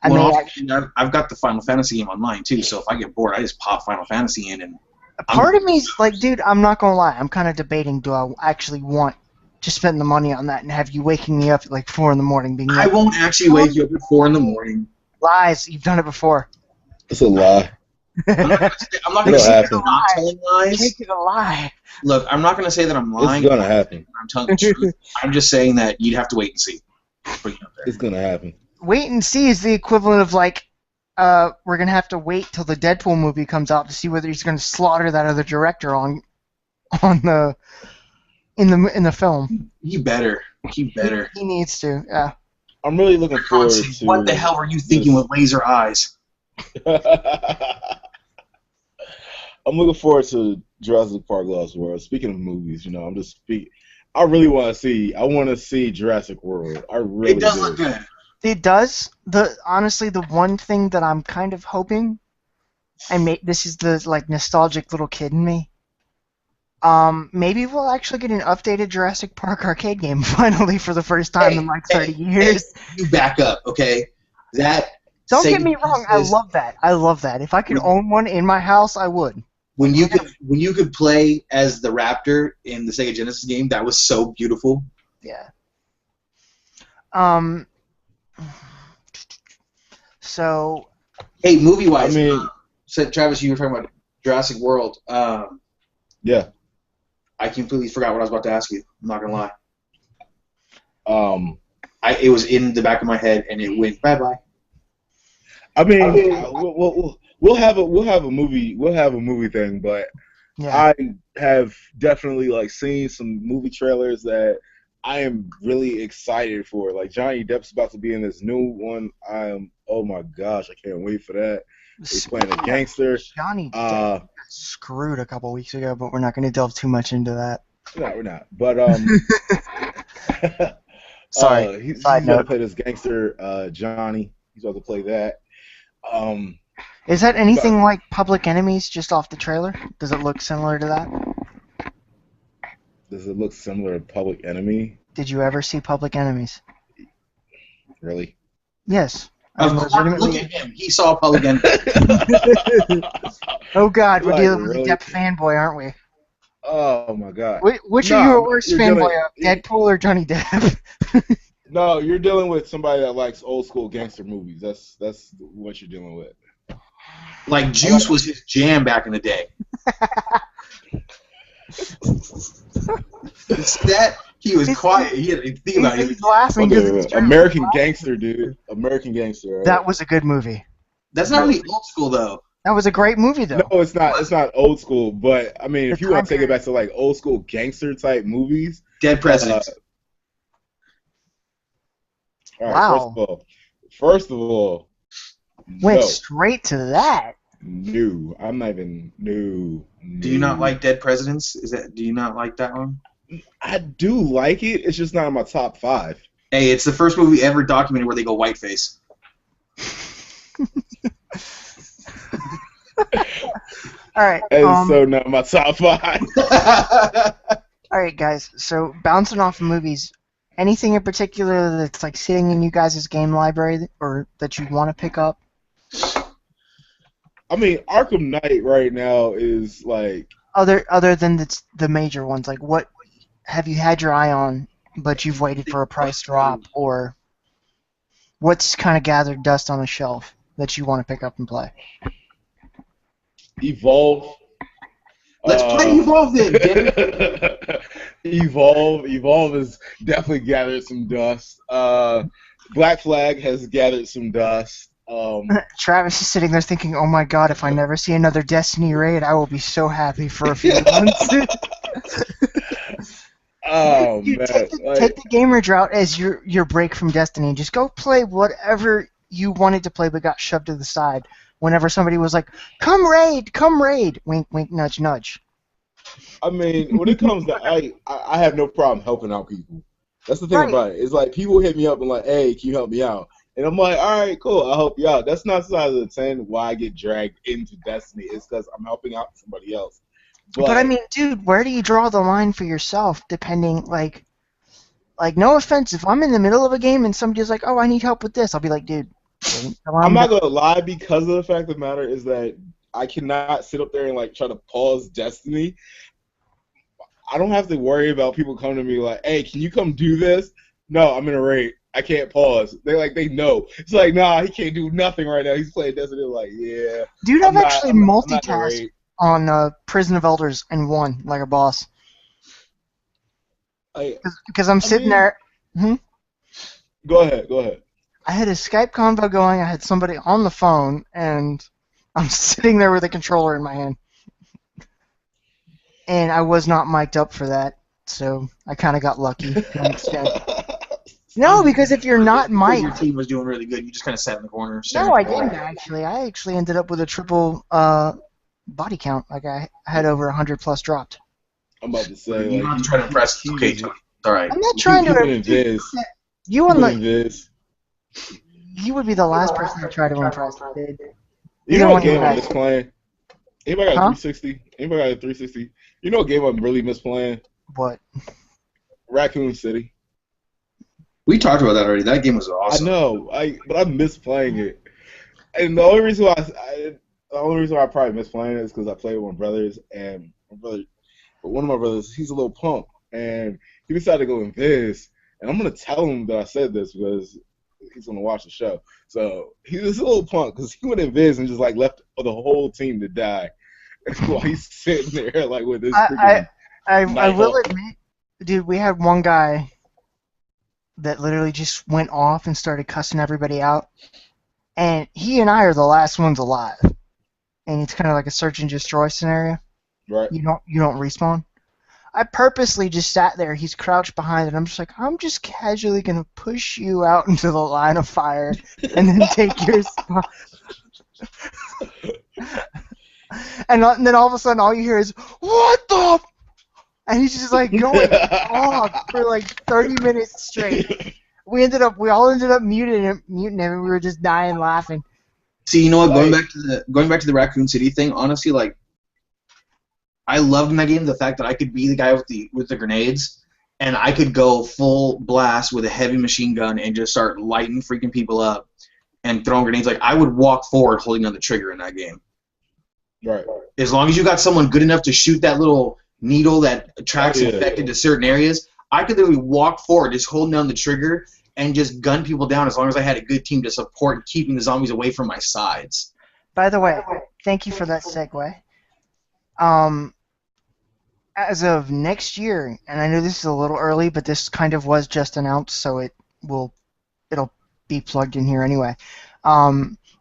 I've got the Final Fantasy game online too, so if I get bored, I just pop Final Fantasy in and. Part of me's like, dude, I'm not gonna lie. I'm kind of debating: do I actually want to spend the money on that and have you waking me up at like 4 in the morning? Being like, I won't actually wake you up at 4 in the morning. Lies. You've done it before. It's a lie. I'm not gonna say that I'm not telling lies. Make it a lie. Look, I'm not gonna say that I'm lying. It's gonna happen. I'm telling the truth. I'm just saying that you'd have to wait and see. It's gonna happen. Wait and see is the equivalent of like, we're gonna have to wait till the Deadpool movie comes out to see whether he's gonna slaughter that other director in the film. He better. He needs to. Yeah. I'm really looking forward to. What the hell were you thinking with laser eyes? I'm looking forward to Jurassic Park: Lost World. Speaking of movies, I'm just speaking. I really want to see. I want to see Jurassic World. It does look good. It does. Honestly, the one thing that I'm kind of hoping, and this is the like nostalgic little kid in me. Maybe we'll actually get an updated Jurassic Park arcade game finally for the first time in like 30 years. You back up, okay? Don't get me wrong. I love that. If I could own one in my house, I would. When you could play as the Raptor in the Sega Genesis game, that was so beautiful. Yeah. So. Hey, movie-wise, Travis, you were talking about Jurassic World. Yeah. I completely forgot what I was about to ask you. I'm not gonna lie. It was in the back of my head and it went bye-bye. We'll have a movie thing, but I have definitely seen some movie trailers that I am really excited for. Like Johnny Depp's about to be in this new one. Oh my gosh, I can't wait for that. He's playing a gangster. Johnny Depp got screwed a couple weeks ago, but we're not going to delve too much into that. No, we're not. But sorry. He's going to play this gangster, Johnny. He's about to play that. Is that anything like Public Enemies just off the trailer? Does it look similar to that? Does it look similar to Public Enemy? Did you ever see Public Enemies? Really? Yes. Look at him. He saw Public Enemy. Oh God, we're dealing with a Depp fanboy, aren't we? Oh my God. Which are you a worse fanboy of, Deadpool or Johnny Depp? No, you're dealing with somebody that likes old school gangster movies. That's what you're dealing with. Like Juice was his jam back in the day. That he was quiet. He had to think about it. He's laughing because American Gangster, dude. American Gangster. Right? That was a good movie. That's not really old school though. That was a great movie, No, though. it's not. It's not old school. But I mean, The if you want time to take it period. back to like old school gangster type movies, Dead uh, Presidents. all right. Wow. First of all, Went no, straight to that. no. I'm not even no, Do you not no. like Dead Presidents? Do you not like that one? I do like it. It's just not in my top 5. Hey, it's the first movie ever documented where they go whiteface. All right. And so not my top 5. All right, guys. So bouncing off of movies, anything in particular that's like sitting in you guys' game library or that you want to pick up? I mean, Arkham Knight right now is like Other than the major ones, like what have you had your eye on, but you've waited for a price drop, or what's kind of gathered dust on a shelf that you want to pick up and play? Evolve. Let's play Evolve then, damn it. Evolve has definitely gathered some dust. Black Flag has gathered some dust. Travis is sitting there thinking, "Oh my God, if I never see another Destiny raid, I will be so happy for a few months." Oh You man, take the gamer drought as your break from Destiny. Just go play whatever you wanted to play but got shoved to the side whenever somebody was like, come raid, wink, wink, nudge, nudge. I mean, when it comes to I have no problem helping out people. That's the thing Right. about it. It's like people hit me up and like, hey, can you help me out? And I'm like, all right, cool, I'll help you out. That's not size of the 10 why I get dragged into Destiny. It's because I'm helping out somebody else. But I mean, dude, where do you draw the line for yourself? Depending, like, no offense, if I'm in the middle of a game and somebody's like, "Oh, I need help with this," I'll be like, "Dude, I'm not gonna lie, because of the fact of the matter is that I cannot sit up there and like try to pause Destiny. I don't have to worry about people coming to me like, "Hey, can you come do this?" No, I'm in a raid. I can't pause. They know. It's like, nah, he can't do nothing right now. He's playing Destiny. Like, yeah. Dude, I've actually I'm not in a multitasked raid. on Prison of Elders and won like a boss. Because I'm sitting there. Go ahead. I had a Skype convo going. I had somebody on the phone, and I'm sitting there with a controller in my hand. And I was not mic'd up for that, so I kind of got lucky to an extent. No, because if you're not mic'd... Your team was doing really good. You just kind of sat in the corner. No, I didn't, actually. I actually ended up with a triple body count. Like, I had over 100 plus dropped. I'm about to say, you're not trying to impress. Okay, all right. I'm not trying to... You would be the last person to try to impress, dude. You know what game I'm misplaying? Anybody got a 360? Anybody got a 360? You know what game I'm really misplaying? What? Raccoon City. We talked about that already. That game was awesome. I know, but I'm misplaying it. And the only reason why I probably misplaying it is because I play with my brothers, and one of my brothers, he's a little punk, and he decided to go in Viz, and I'm gonna tell him that I said this because he's gonna watch the show. So he was a little punk because he went in Viz and just like left the whole team to die while he's sitting there like with this. I will admit, dude, we had one guy that literally just went off and started cussing everybody out, and he and I are the last ones alive, and it's kind of like a search and destroy scenario. Right. You don't respawn. I purposely just sat there. He's crouched behind it. I'm just like, I'm just casually gonna push you out into the line of fire, and then take your spot. And then all of a sudden, all you hear is, "What the?" And he's just like going off for like 30 minutes straight. We all ended up muting him, and we were just dying laughing. See, you know what? Going back to the Raccoon City thing. Honestly, like, I loved in that game the fact that I could be the guy with the grenades, and I could go full blast with a heavy machine gun and just start lighting freaking people up and throwing grenades. Like, I would walk forward holding on the trigger in that game. Right. As long as you got someone good enough to shoot that little needle that attracts infected to certain areas, I could literally walk forward just holding down the trigger and just gun people down as long as I had a good team to support keeping the zombies away from my sides. By the way, thank you for that segue. As of next year, and I know this is a little early, but this kind of was just announced, so it'll be plugged in here anyway.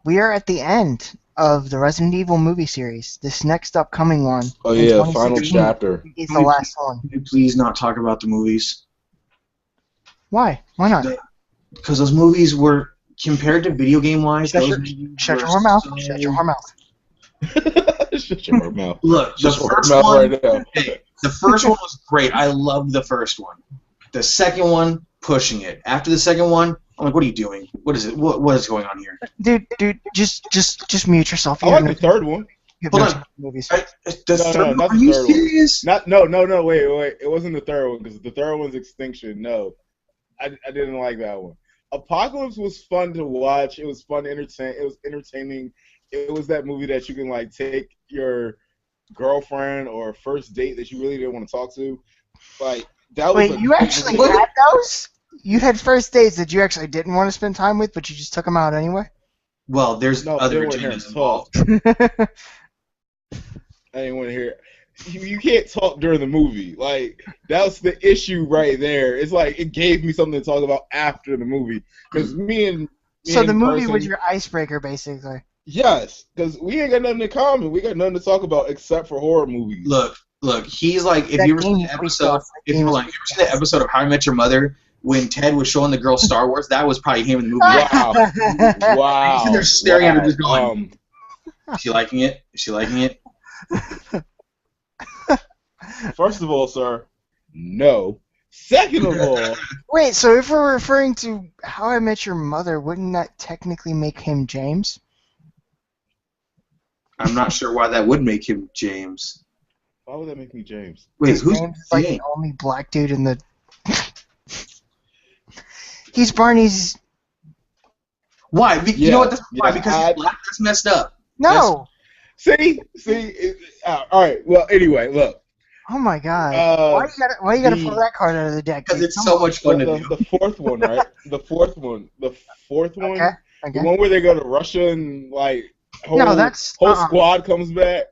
We are at the end of the Resident Evil movie series. This next upcoming one. Oh in yeah, final 2016 chapter. is the last one. Can you please not talk about the movies? Why? Why not? Because those movies were, compared to video game wise, Shut your mouth. Shut your mouth. Shut your mouth. Look, the first one, right now. Hey, the first one was great. I loved the first one. The second one, pushing it. After the second one, I'm like, what are you doing? What is it? What is going on here? Dude, just mute yourself. I like the third one. Hold on. Movies. No, are you serious? No, wait. It wasn't the third one, because the third one's Extinction. No. I didn't like that one. Apocalypse was fun to watch. It was fun to entertain. It was entertaining. It was that movie that you can like take your girlfriend or first date that you really didn't want to talk to. Like that was. Wait, you actually had those? You had first dates that you actually didn't want to spend time with, but you just took them out anyway? Well, there's other agendas involved. I didn't want to hear it. You can't talk during the movie. Like, that's the issue right there. It's like, it gave me something to talk about after the movie. Because So the movie was your icebreaker, basically. Yes, because we ain't got nothing in common. We got nothing to talk about except for horror movies. Look, he's like, if you ever seen the episode of How I Met Your Mother, when Ted was showing the girl Star Wars, that was probably him in the movie. Wow. They're staring at her just going, is she liking it? Is she liking it? First of all, sir, no. Second of all... Wait, so if we're referring to How I Met Your Mother, wouldn't that technically make him James? I'm not sure why that would make him James. Why would that make me James? Wait, who's James is like the only black dude in the... He's Barney's... Why? You know what? That's why. Because he's black. That's messed up. No! See? All right, well, anyway, look. Oh my God! Why you gotta pull that card out of the deck? Because it's so much fun to do. The fourth one, right? The fourth one. Okay. The one where they go to Russia and like whole squad comes back.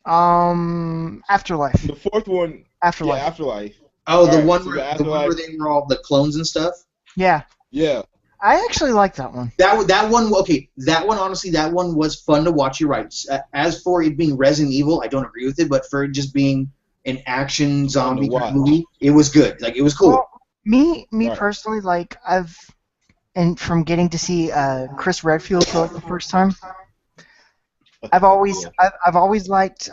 Afterlife. The fourth one. Afterlife. Yeah, Afterlife. Oh, the one where they were all the clones and stuff. Yeah. Yeah. I actually like that one. That one, okay. That one, honestly, that one was fun to watch. You're right. As for it being Resident Evil, I don't agree with it. But for it just being an action zombie movie, it was good. Like, it was cool. Well, me personally, like from getting to see Chris Redfield for like the first time, I've always liked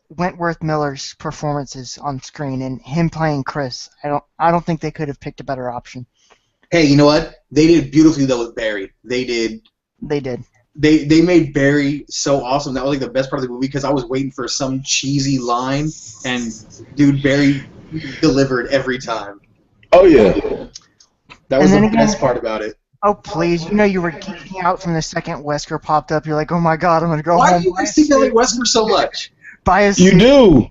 Wentworth Miller's performances on screen, and him playing Chris. I don't think they could have picked a better option. Hey, you know what? They did beautifully though with Barry. They did. They made Barry so awesome. That was like the best part of the movie because I was waiting for some cheesy line, and dude, Barry delivered every time. Oh yeah. That was the best part about it. Oh please! You know you were geeking out from the second Wesker popped up. You're like, oh my God, I'm gonna go home. Why do you guys think I like Wesker so much? You do.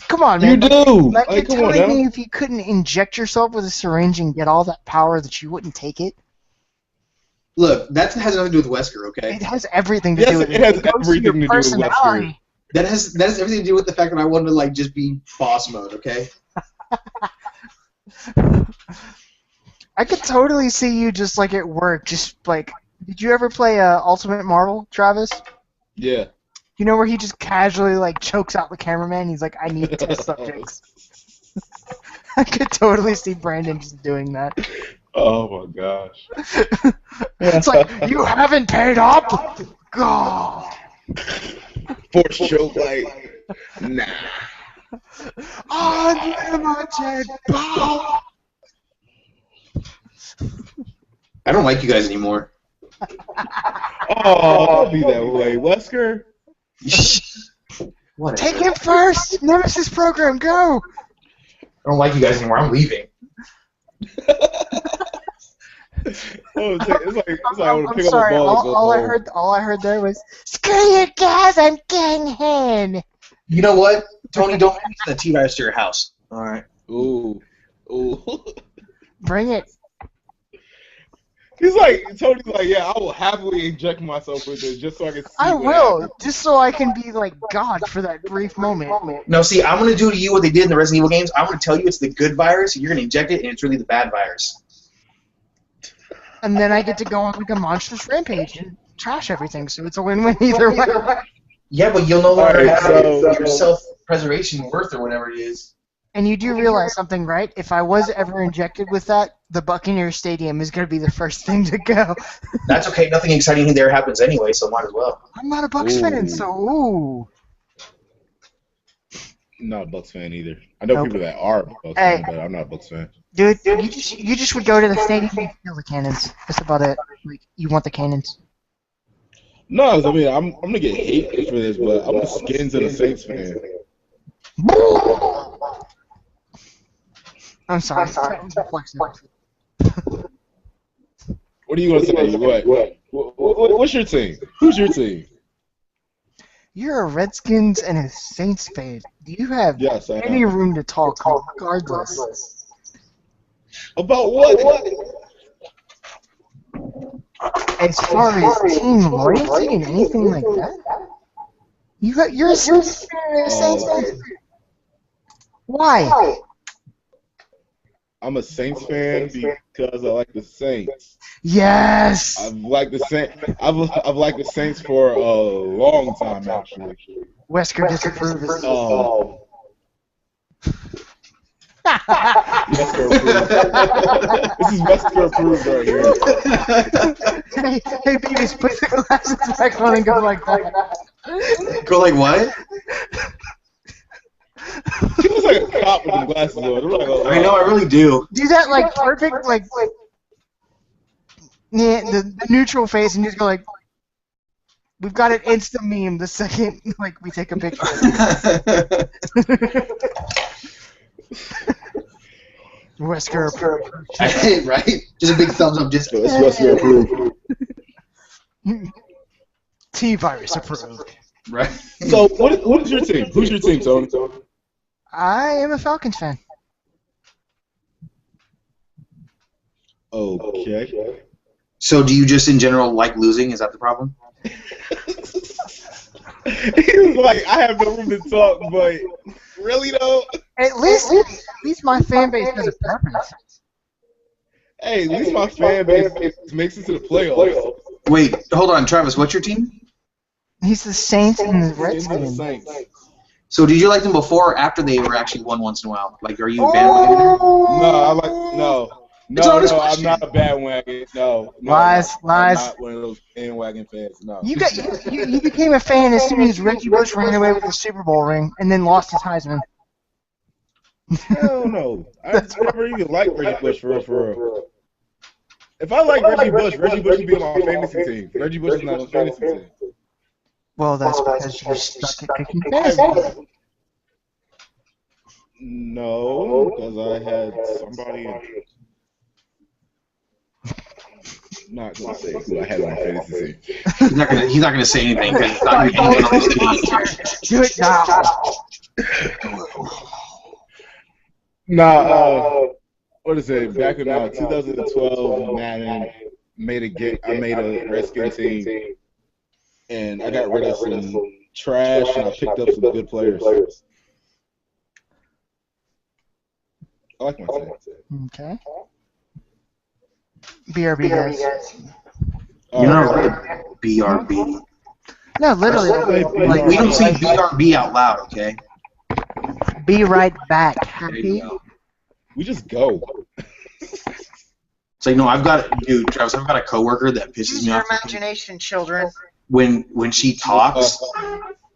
Come on, man. You do. Like you're telling me if you couldn't inject yourself with a syringe and get all that power that you wouldn't take it? Look, that has nothing to do with Wesker, okay? It has everything to do with it. It has everything to do with Wesker. That has everything to do with the fact that I wanted to like just be boss mode, okay? I could totally see you just like at work, just like. Did you ever play Ultimate Marvel, Travis? Yeah. You know where he just casually like chokes out the cameraman? He's like, I need test subjects. I could totally see Brandon just doing that. Oh my gosh. It's like, you haven't paid up? God. Force choke, like, nah. Unlimited power. I don't like you guys anymore. Oh, don't be that way, Wesker. Take him first! Nemesis program, go! I don't like you guys anymore. I'm leaving. I'm sorry. All I heard there was, screw you guys, I'm gang hen. You know what, Tony? Don't send the T-Virus to your house. All right. Ooh. Bring it. Tony's like, yeah, I will happily inject myself with it just so I can see I will, just so I can be like God for that brief moment. No, see, I'm going to do to you what they did in the Resident Evil games. I'm going to tell you it's the good virus, and you're going to inject it, and it's really the bad virus. and then I get to go on like a monstrous rampage and trash everything. So it's a win-win either way. Yeah, but you'll no longer have so- your self-preservation worth or whatever it is. And you do realize something, right? If I was ever injected with that, the Buccaneers Stadium is going to be the first thing to go. That's okay. Nothing exciting there happens anyway, so might as well. I'm not a Bucs fan, so ooh. I'm not a Bucks fan either. I know people that are Bucks fans, but I'm not a Bucks fan. Dude, you just would go to the stadium and feel the cannons. That's about it. Like, you want the cannons. No, I mean, I'm gonna get hate for this, but I'm a Skins and a Saints fan. I'm sorry. What are you gonna say? What's your team? Who's your team? You're a Redskins and a Saints fan. Do you have Yes, I any am. room to talk regardless? About what? As far as team loyalty and anything like that? You're a Saints fan. Why? I'm a Saints fan because I like the Saints. Yes. I've liked the Saints. I've liked the Saints for a long time, actually. Wesker disapproves. Wesker approved. This is Wesker approved right here. Hey, babies, put the glasses back on and go like that. Go like what? He looks like a cop with the glasses on. I know, I really do. Do that like perfect, like yeah, the neutral face, and just go like, we've got an instant meme the second like we take a picture. Wesker approved. Right? Just a big thumbs up. Just It's Wesker approved. T-virus approved. right. So, what is your team? Who's your team, Tony? I am a Falcons fan. Okay. So, do you just in general like losing? Is that the problem? He was like, I have no room to talk, but really though? At least my fan base has a purpose. Hey, at least my fan base makes it to the playoffs. Wait, hold on, Travis. What's your team? He's the Saints and the And the Redskins. Saints. So, did you like them before or after they were actually won once in a while? Like, are you a bandwagoner? No, It's an honest I'm question. not a bandwagon. No, Lies. I'm not one of those bandwagon fans. No. You became a fan as soon as Reggie Bush ran away with the Super Bowl ring and then lost his Heisman. Hell no. I never even liked Reggie Bush for real. If I like Reggie Bush would be on my fantasy team. Reggie Bush is not on my fantasy team. Well, that's because you're stuck at picking fantasy. No, because I had somebody. Not gonna say who I had on my fantasy team. He's not gonna say anything because he's not gonna be on his team. Do it now. What is it? Back in 2012, Madden I made a Redskins team, and I got rid of some trash, and I picked up some good players. I like my team. Okay. BRB, guys. You know, BRB. No, literally. Like, we don't say BRB out loud, okay? Be right back. There you Happy. go. We just go. It's like, no, dude, Travis, I've got a coworker that pisses Use me your off. imagination, children. When she talks,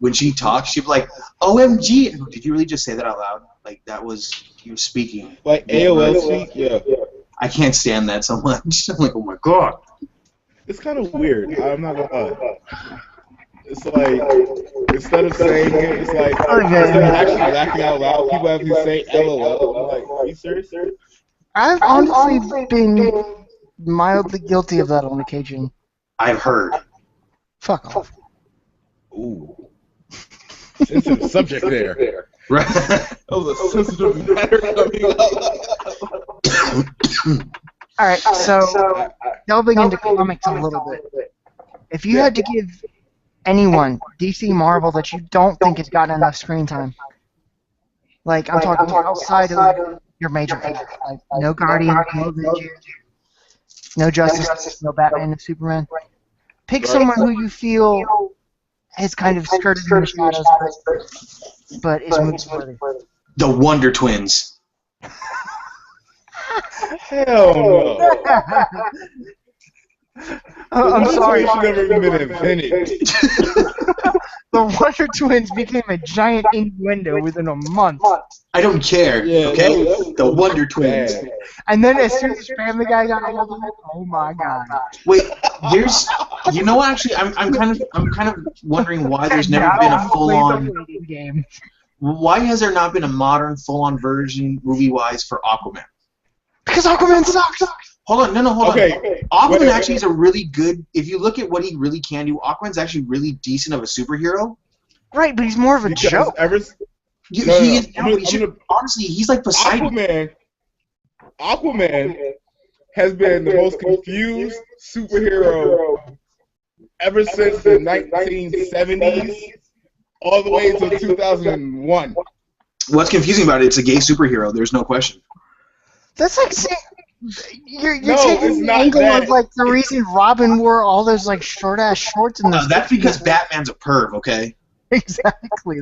she'll be like, OMG. I go, did you really just say that out loud? Like, that was, you were speaking. Like AOL speak, yeah. I can't stand that so much. I'm like, oh my god. It's kind of weird. I'm not gonna lie. It's like, instead of saying it, it's like, instead of actually laughing out loud, people have to say LOL. I'm like, are you serious? I've honestly been mildly guilty of that on occasion. I've heard. Fuck off. Ooh. Sensitive subject there. Right. That was a sensitive matter coming up. Alright, so delving into comics a little bit. If you had to give anyone DC Marvel that you don't think has gotten enough screen time, like I'm talking outside of your major fans, like no Guardians, no Avengers, No Justice, no Batman, no Superman. Pick someone who you feel has kind of skirted in the shadows, but is movie-worthy. The Wonder Twins. Hell no. I'm sorry. It should never even been invented. The Wonder Twins became a giant innuendo within a month. I don't care. Yeah, okay, that was the Wonder Twins. bad. And then as soon as Family Guy got a hold of it, oh my god. Wait, you know what? Actually, I'm kind of wondering why there's never been a full-on. Game. Why has there not been a modern full-on version, movie-wise, for Aquaman? Because Aquaman sucks. Hold on, hold Okay. on. Aquaman Wait. actually is a really good. If you look at what he really can do, Aquaman's actually really decent of a superhero. Right, but he's more of a Because joke. Honestly, he's like Poseidon. Aquaman has been the most confused superhero ever since the 1970s, all the way until 2001. What's confusing about it? It's a gay superhero. There's no question. That's like saying you're No, taking it's the not angle that. of like the reason Robin wore all those like short ass shorts in the. No, that's because Batman's a perv. Okay. Exactly.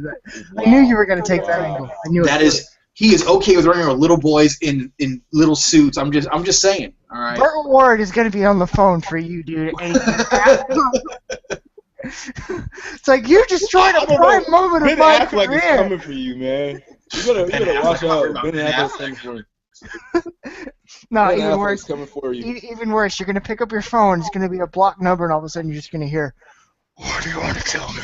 I knew you were gonna take that angle. I knew That it. is, he is okay with running around little boys in little suits. I'm just saying. All right. Burt Ward is gonna be on the phone for you, dude. It's like you're destroying a prime moment of Ben my Affleck is career. coming for you, man. You better watch out. Ben Affleck's coming for you. No, Ben even Affleck's worse. coming for you. Even worse. You're gonna pick up your phone. It's gonna be a blocked number, and all of a sudden you're just gonna hear, "What do you want to tell me?"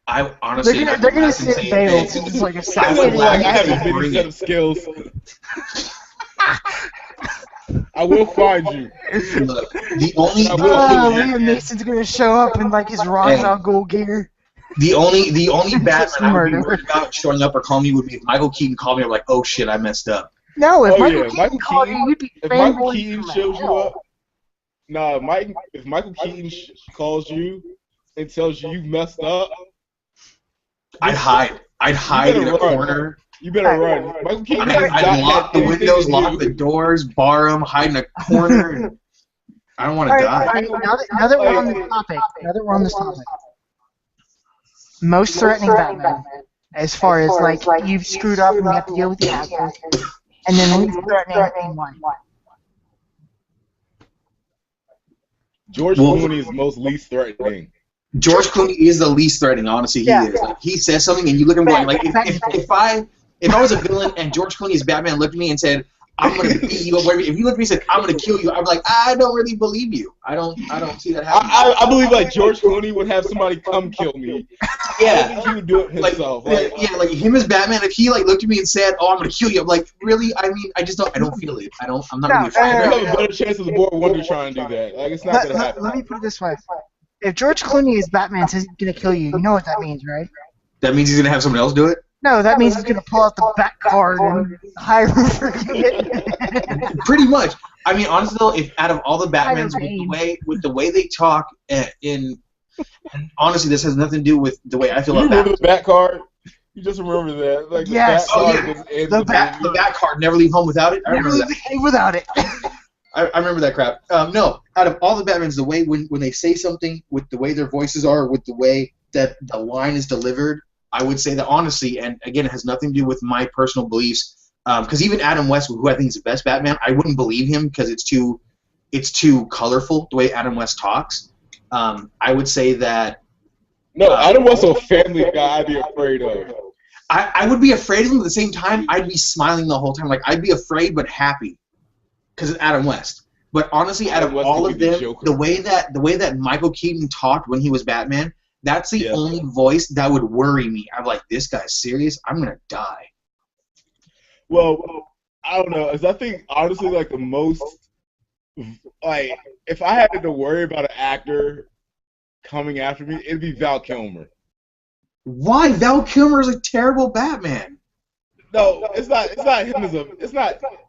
I honestly. They're gonna sit veiled. It's like a I silent have a mini set of skills. I will find you. Look, the only Liam Neeson's gonna show up in like his Ra's al Ghul gear. the only Batman I would be Murder. worried about showing up or calling me would be if Michael Keaton called me. I'm like, oh shit, I messed up. No, if Oh, Michael yeah, Keaton Michael called Keaton- you, you'd be If Michael fanboying Keaton from shows you hell. up, if Michael Keaton calls you and tells you you've messed up, I'd hide better in a run. corner. you better run. Michael Keaton has I'd not lock had the anything windows, to lock do. the doors, bar them, hide in a corner. And I don't want to die. All right, now that we're on this topic, most threatening Batman, as far as like you've screwed up and you have to deal with the actors, and then least threatening one. George Well- Clooney is most least threatening. George Clooney is the least threatening, honestly. He is. Like, he says something, and you look at him going, like, if I was a villain and George Clooney's Batman looked at me and said, "I'm gonna beat you up," whatever, if he looked at me and said, "I'm gonna kill you," I'm like, I don't really believe you. I don't see that happening. I believe like George Clooney would have somebody come kill me. I Yeah. think he would do it himself. Like, Like him as Batman. If he like looked at me and said, "Oh, I'm gonna kill you," I'm like, really? I mean, I don't feel it. I'm not really afraid. you have a better chance of the board Wonder trying to do that. Like, it's not gonna happen. Let me put it this way: if George Clooney as Batman says he's gonna kill you, you know what that means, right? That means he's gonna have someone else do it. No, that means he's gonna pull out the back card and hire him for it. Pretty much. I mean, honestly though, if out of all the Batmans, Bane. with the way they talk, and honestly, this has nothing to do with the way I feel You about remember Batman. the back card? You just remember that. Like, Yes. the back card Oh, yeah. was in The The back card, never leave home without it. I Never remember leave that. the game without it. I remember that crap. No, out of all the Batmans, the way when they say something, with the way their voices are, with the way that the line is delivered, I would say that honestly, and again, it has nothing to do with my personal beliefs. Because even Adam West, who I think is the best Batman, I wouldn't believe him because it's too colorful the way Adam West talks. I would say that No, Adam West's a family guy I'd be afraid of. I would be afraid of him. At the same time, I'd be smiling the whole time. Like I'd be afraid but happy because it's Adam West. But honestly, out Adam of West all could of be the them, Joker. the way that Michael Keaton talked when he was Batman, that's the Yeah. only voice that would worry me. I'm like, this guy's serious. I'm gonna die. Well, I don't know. 'Cause I think honestly, like the most, like if I had to worry about an actor coming after me, it'd be Val Kilmer. Why? Val Kilmer is a terrible Batman. No, it's not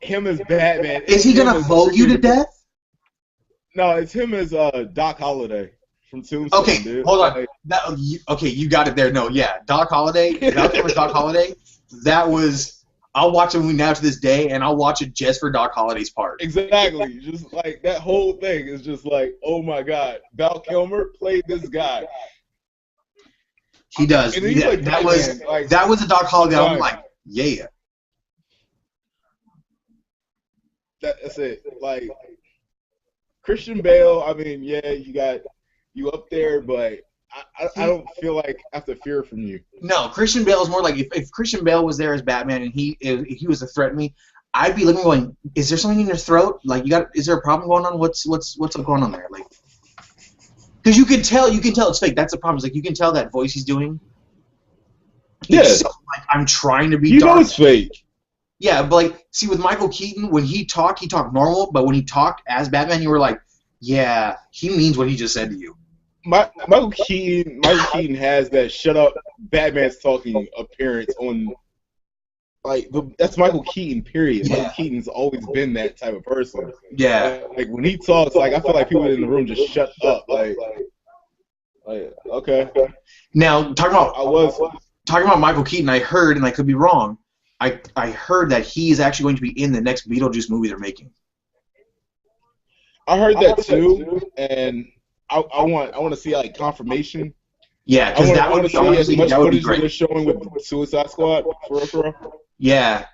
him as Batman. Is he It's him gonna as vote you to freaking- death? No, it's him as Doc Holliday from Tombstone. Okay, dude. hold on. Like, You got it there. No, yeah, Doc Holliday. Val Kilmer's Doc Holliday. That was I'll watch a movie now to this day, and I'll watch it just for Doc Holliday's part. Exactly. Just like that whole thing is just like, oh my God, Val Kilmer played this guy. He does. And then he's like, that was a Doc Holliday. I'm like, yeah. That's it. Like Christian Bale, I mean, yeah, you got you up there, but I don't feel like I have to fear from you. No, Christian Bale is more like if Christian Bale was there as Batman and if he was to threaten me, I'd be looking going, is there something in your throat? Like is there a problem going on? What's going on there? Like, because you can tell it's fake. That's the problem. It's like you can tell that voice he's doing. Yeah. So, like, I'm trying to be. You dark. know it's fake. Yeah, but like, see, with Michael Keaton, when he talked normal, but when he talked as Batman, you were like, yeah, he means what he just said to you. Michael Keaton has that shut up Batman's talking appearance on, like, that's Michael Keaton, period. Yeah. Michael Keaton's always been that type of person. Yeah. Like, when he talks, like, I feel like people in the room just shut up. Like okay. Now, talking about Michael Keaton, I heard, and I could be wrong, I heard that he is actually going to be in the next Beetlejuice movie they're making. I heard that too, and I want to see like confirmation. Yeah, because that would be as much that would be footage great. they're showing with Suicide Squad for real. Yeah,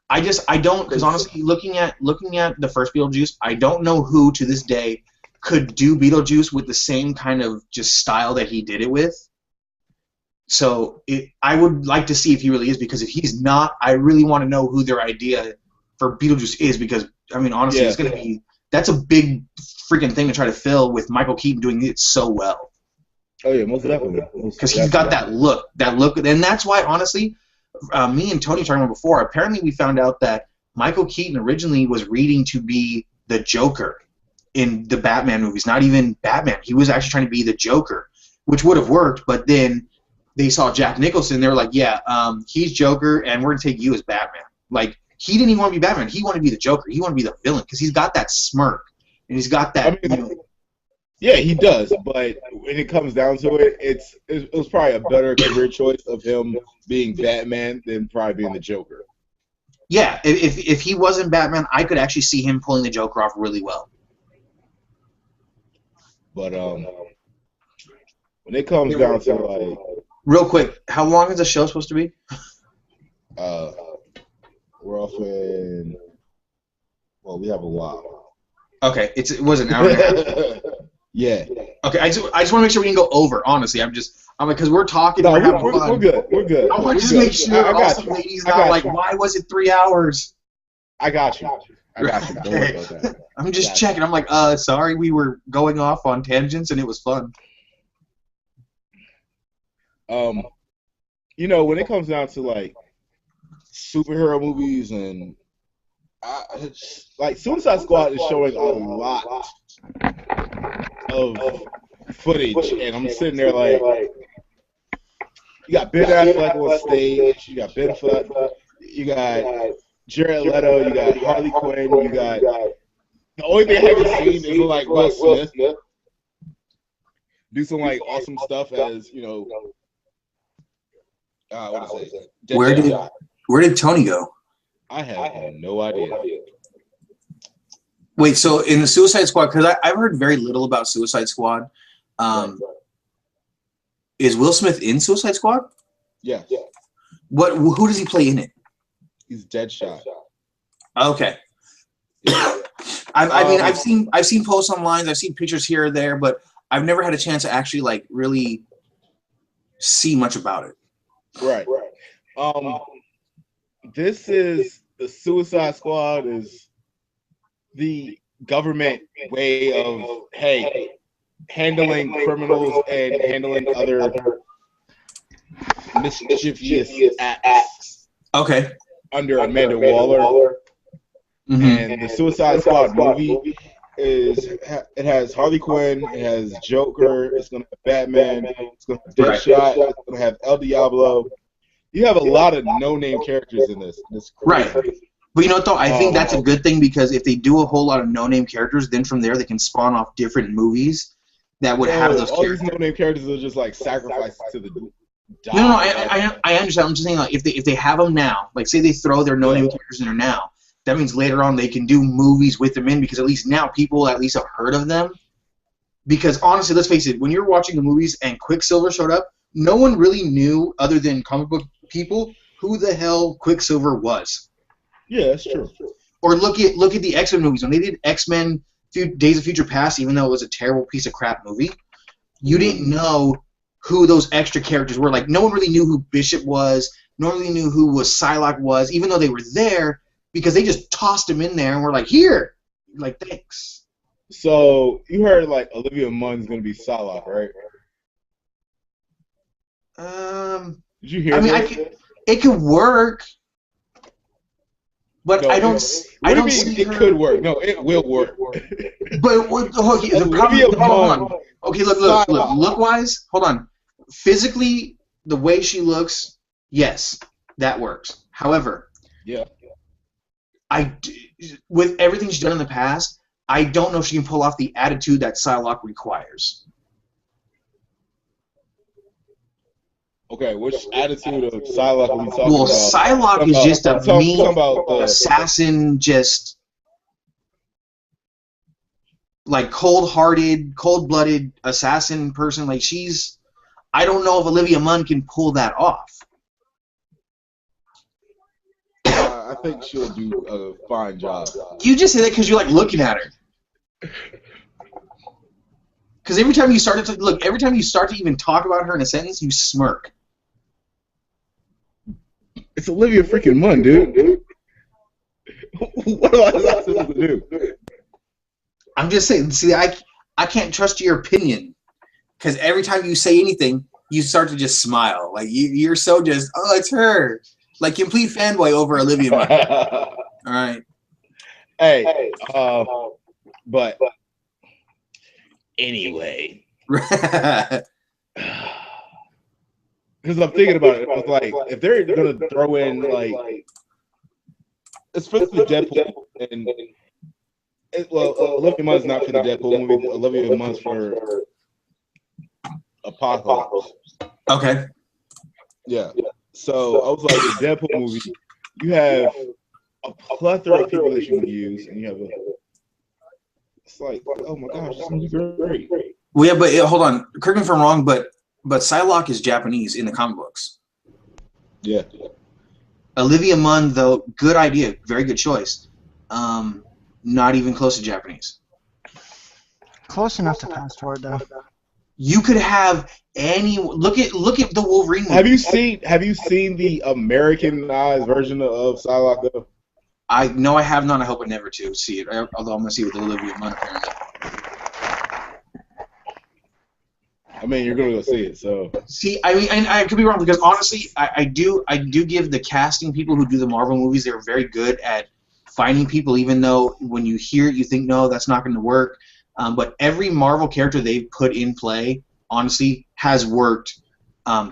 I don't, because honestly, looking at the first Beetlejuice, I don't know who to this day could do Beetlejuice with the same kind of just style that he did it with. So I would like to see if he really is, because if he's not, I really want to know who their idea for Beetlejuice is, because I mean, honestly, it's going to be. That's a big freaking thing to try to fill with Michael Keaton doing it so well. Oh yeah, most definitely. Because he's got that look, and that's why, honestly, me and Tony talking about before. Apparently, we found out that Michael Keaton originally was reading to be the Joker in the Batman movies. Not even Batman. He was actually trying to be the Joker, which would have worked. But then they saw Jack Nicholson. They were like, "Yeah, he's Joker, and we're gonna take you as Batman." Like, he didn't even want to be Batman. He wanted to be the Joker. He wanted to be the villain because he's got that smirk and he's got that. I mean, yeah, he does. But when it comes down to it, it was probably a better career choice of him being Batman than probably being the Joker. Yeah, if he wasn't Batman, I could actually see him pulling the Joker off really well. But when it comes down to like, real quick, how long is the show supposed to be? We're off in. Well, we have a while. Okay, it was an hour and a half. Yeah. Okay, I just want to make sure we didn't go over. Honestly, I'm like, because we're talking, No, we're having we're fun. good. We're good. I want to just We're make good. sure I got also you. ladies I not got like, you. why was it 3 hours? I got you. Don't worry about that. I'm just checking. I'm like, sorry, we were going off on tangents and it was fun. You know, when it comes down to like superhero movies and like Suicide Squad is showing a lot of footage, and I'm sitting there like, you got Ben Affleck on stage, you got Ben Affleck, you got Jared Leto, you got Harley Quinn, you got the only thing I haven't seen is like Will Smith do some like awesome stuff as, you know, what is it? Where did Tony go? I have no idea. Wait, so in the Suicide Squad, because I've heard very little about Suicide Squad. Is Will Smith in Suicide Squad? Yeah. Who does he play in it? He's Deadshot. Okay. I've seen posts online, I've seen pictures here or there, but I've never had a chance to actually like really see much about it. Right. This is the Suicide Squad is the government way of handling criminals and handling other mischievous acts. Okay. Under Amanda Waller. Mm-hmm. And the Suicide Squad movie it has Harley Quinn, it has Joker, it's gonna have Batman, it's gonna have Deadshot, it's gonna have El Diablo. You have a lot of no-name characters in this. Right. But you know what, though? I think that's a good thing, because if they do a whole lot of no-name characters, then from there they can spawn off different movies that would have those all characters. These no-name characters are just like sacrifices to the No, I understand. I'm just saying, like, if they have them now, like, say they throw their no-name characters in there now, that means later on they can do movies with them in, because at least now people at least have heard of them. Because honestly, let's face it, when you're watching the movies and Quicksilver showed up, no one really knew, other than comic book people, who the hell Quicksilver was. Yeah, that's true. Or look at the X-Men movies. When they did X-Men Days of Future Past, even though it was a terrible piece of crap movie, you didn't know who those extra characters were. Like, no one really knew who Bishop was. No one really knew who Psylocke was, even though they were there, because they just tossed them in there and were like, here. Like, thanks. So, you heard, like, Olivia Munn's going to be Psylocke, right? Did you hear that? It could work. But no, I don't see it could work. No, it will work. But the problem, hold on. Okay, look-wise, hold on. Physically, the way she looks, yes, that works. However, with everything she's done in the past, I don't know if she can pull off the attitude that Psylocke requires. Okay, which attitude of Psylocke are we talking about? Well, Psylocke is just a mean assassin, just like cold-hearted, cold-blooded assassin person. Like, I don't know if Olivia Munn can pull that off. I think she'll do a fine job. You just say that because you like looking at her. Because every time you start to even talk about her in a sentence, you smirk. It's Olivia freaking Munn, dude. What am I supposed to do? I'm just saying. See, I can't trust your opinion, because every time you say anything, you start to just smile. Like you're so just, oh, it's her. Like complete fanboy over Olivia Munn. All right. Hey, but anyway. Because I'm thinking about it, it's like if they're gonna throw in like, especially Deadpool, and Olivia Munn's not for the Deadpool movie. Olivia Munn's for Apocalypse. Okay. Yeah. So I was like, the Deadpool movie, you have a plethora of people that you can use, and you have it's like, oh my gosh, this movie's great. Well, yeah, but hold on, correct me if I'm wrong, but Psylocke is Japanese in the comic books. Yeah. Olivia Munn, though, good idea, very good choice. Not even close to Japanese. Close enough to pass for it, though. You could have any look at the Wolverine movie. Have you seen the Americanized version of Psylocke though? I have not. I hope I never to see it. Although I'm gonna see it with Olivia Munn apparently. I mean, you're gonna go see it, so. See, I mean, and I could be wrong because honestly, I do give the casting people who do the Marvel movies, they're very good at finding people, even though when you hear it, you think, no, that's not going to work. But every Marvel character they've put in play, honestly, has worked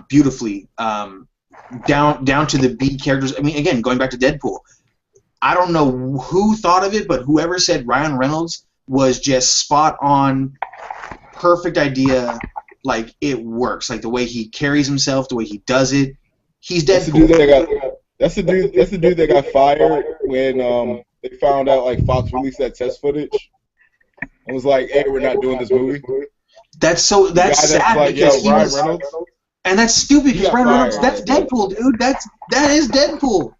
beautifully, down to the B characters. I mean, again, going back to Deadpool, I don't know who thought of it, but whoever said Ryan Reynolds was just spot on, perfect idea. Like, it works. Like, the way he carries himself, the way he does it. He's Deadpool. That's the dude that got fired when they found out, like, Fox released that test footage. It was like, hey, we're not doing this movie. That's sad like, because he was, and that's stupid because Ryan Reynolds, that's Deadpool, dude. That is Deadpool.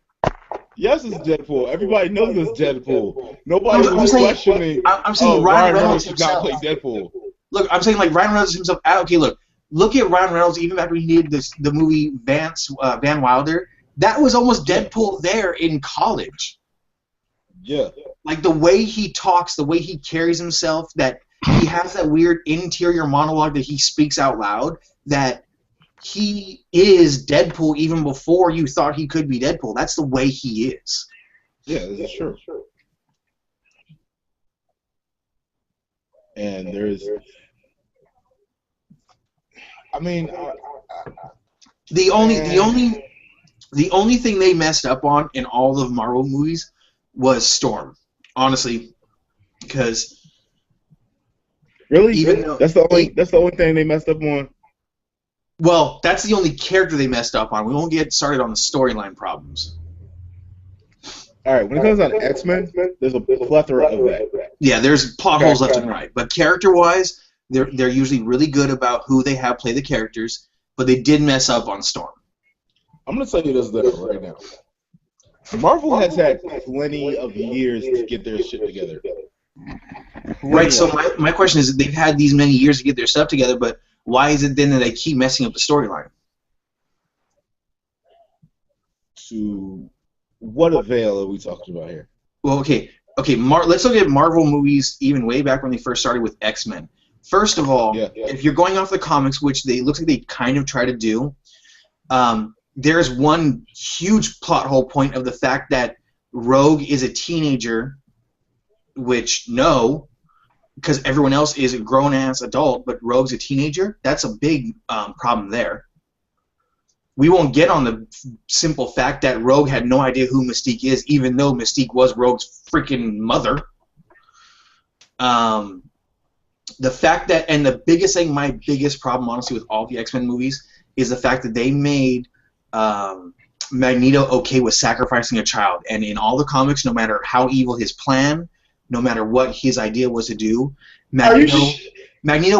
Yes, it's Deadpool. Everybody knows it's Deadpool. Nobody was questioning. I'm saying Ryan Reynolds should not play Deadpool. Look, I'm saying like Ryan Reynolds himself. Okay, look at Ryan Reynolds even after he did the movie Van Wilder. That was almost Deadpool there in college. Yeah. Like the way he talks, the way he carries himself, that he has that weird interior monologue that he speaks out loud, that he is Deadpool even before you thought he could be Deadpool. That's the way he is. Yeah, that's true. And there's, I mean, the only thing they messed up on in all of Marvel movies was Storm, honestly, because really, that's the only thing they messed up on. Well, that's the only character they messed up on. We won't get started on the storyline problems. All right, when it comes on X-Men, there's a plethora of that. Yeah, there's plot holes left and right. But character-wise, they're usually really good about who they have play the characters, but they did mess up on Storm. I'm going to tell you this though, right now. Marvel has had plenty of years to get their shit together. Right, so my question is, they've had these many years to get their stuff together, but why is it then that they keep messing up the storyline? To what avail are we talking about here? Well, okay, let's look at Marvel movies even way back when they first started with X-Men. First of all, if you're going off the comics, which they looks like they kind of try to do, there's one huge plot hole point of the fact that Rogue is a teenager, which no, because everyone else is a grown-ass adult, but Rogue's a teenager. That's a big problem there. We won't get on the simple fact that Rogue had no idea who Mystique is, even though Mystique was Rogue's freaking mother. The fact that, and the biggest thing, my biggest problem, honestly, with all the X-Men movies is the fact that they made Magneto okay with sacrificing a child. And in all the comics, no matter how evil his plan, no matter what his idea was to do, Magneto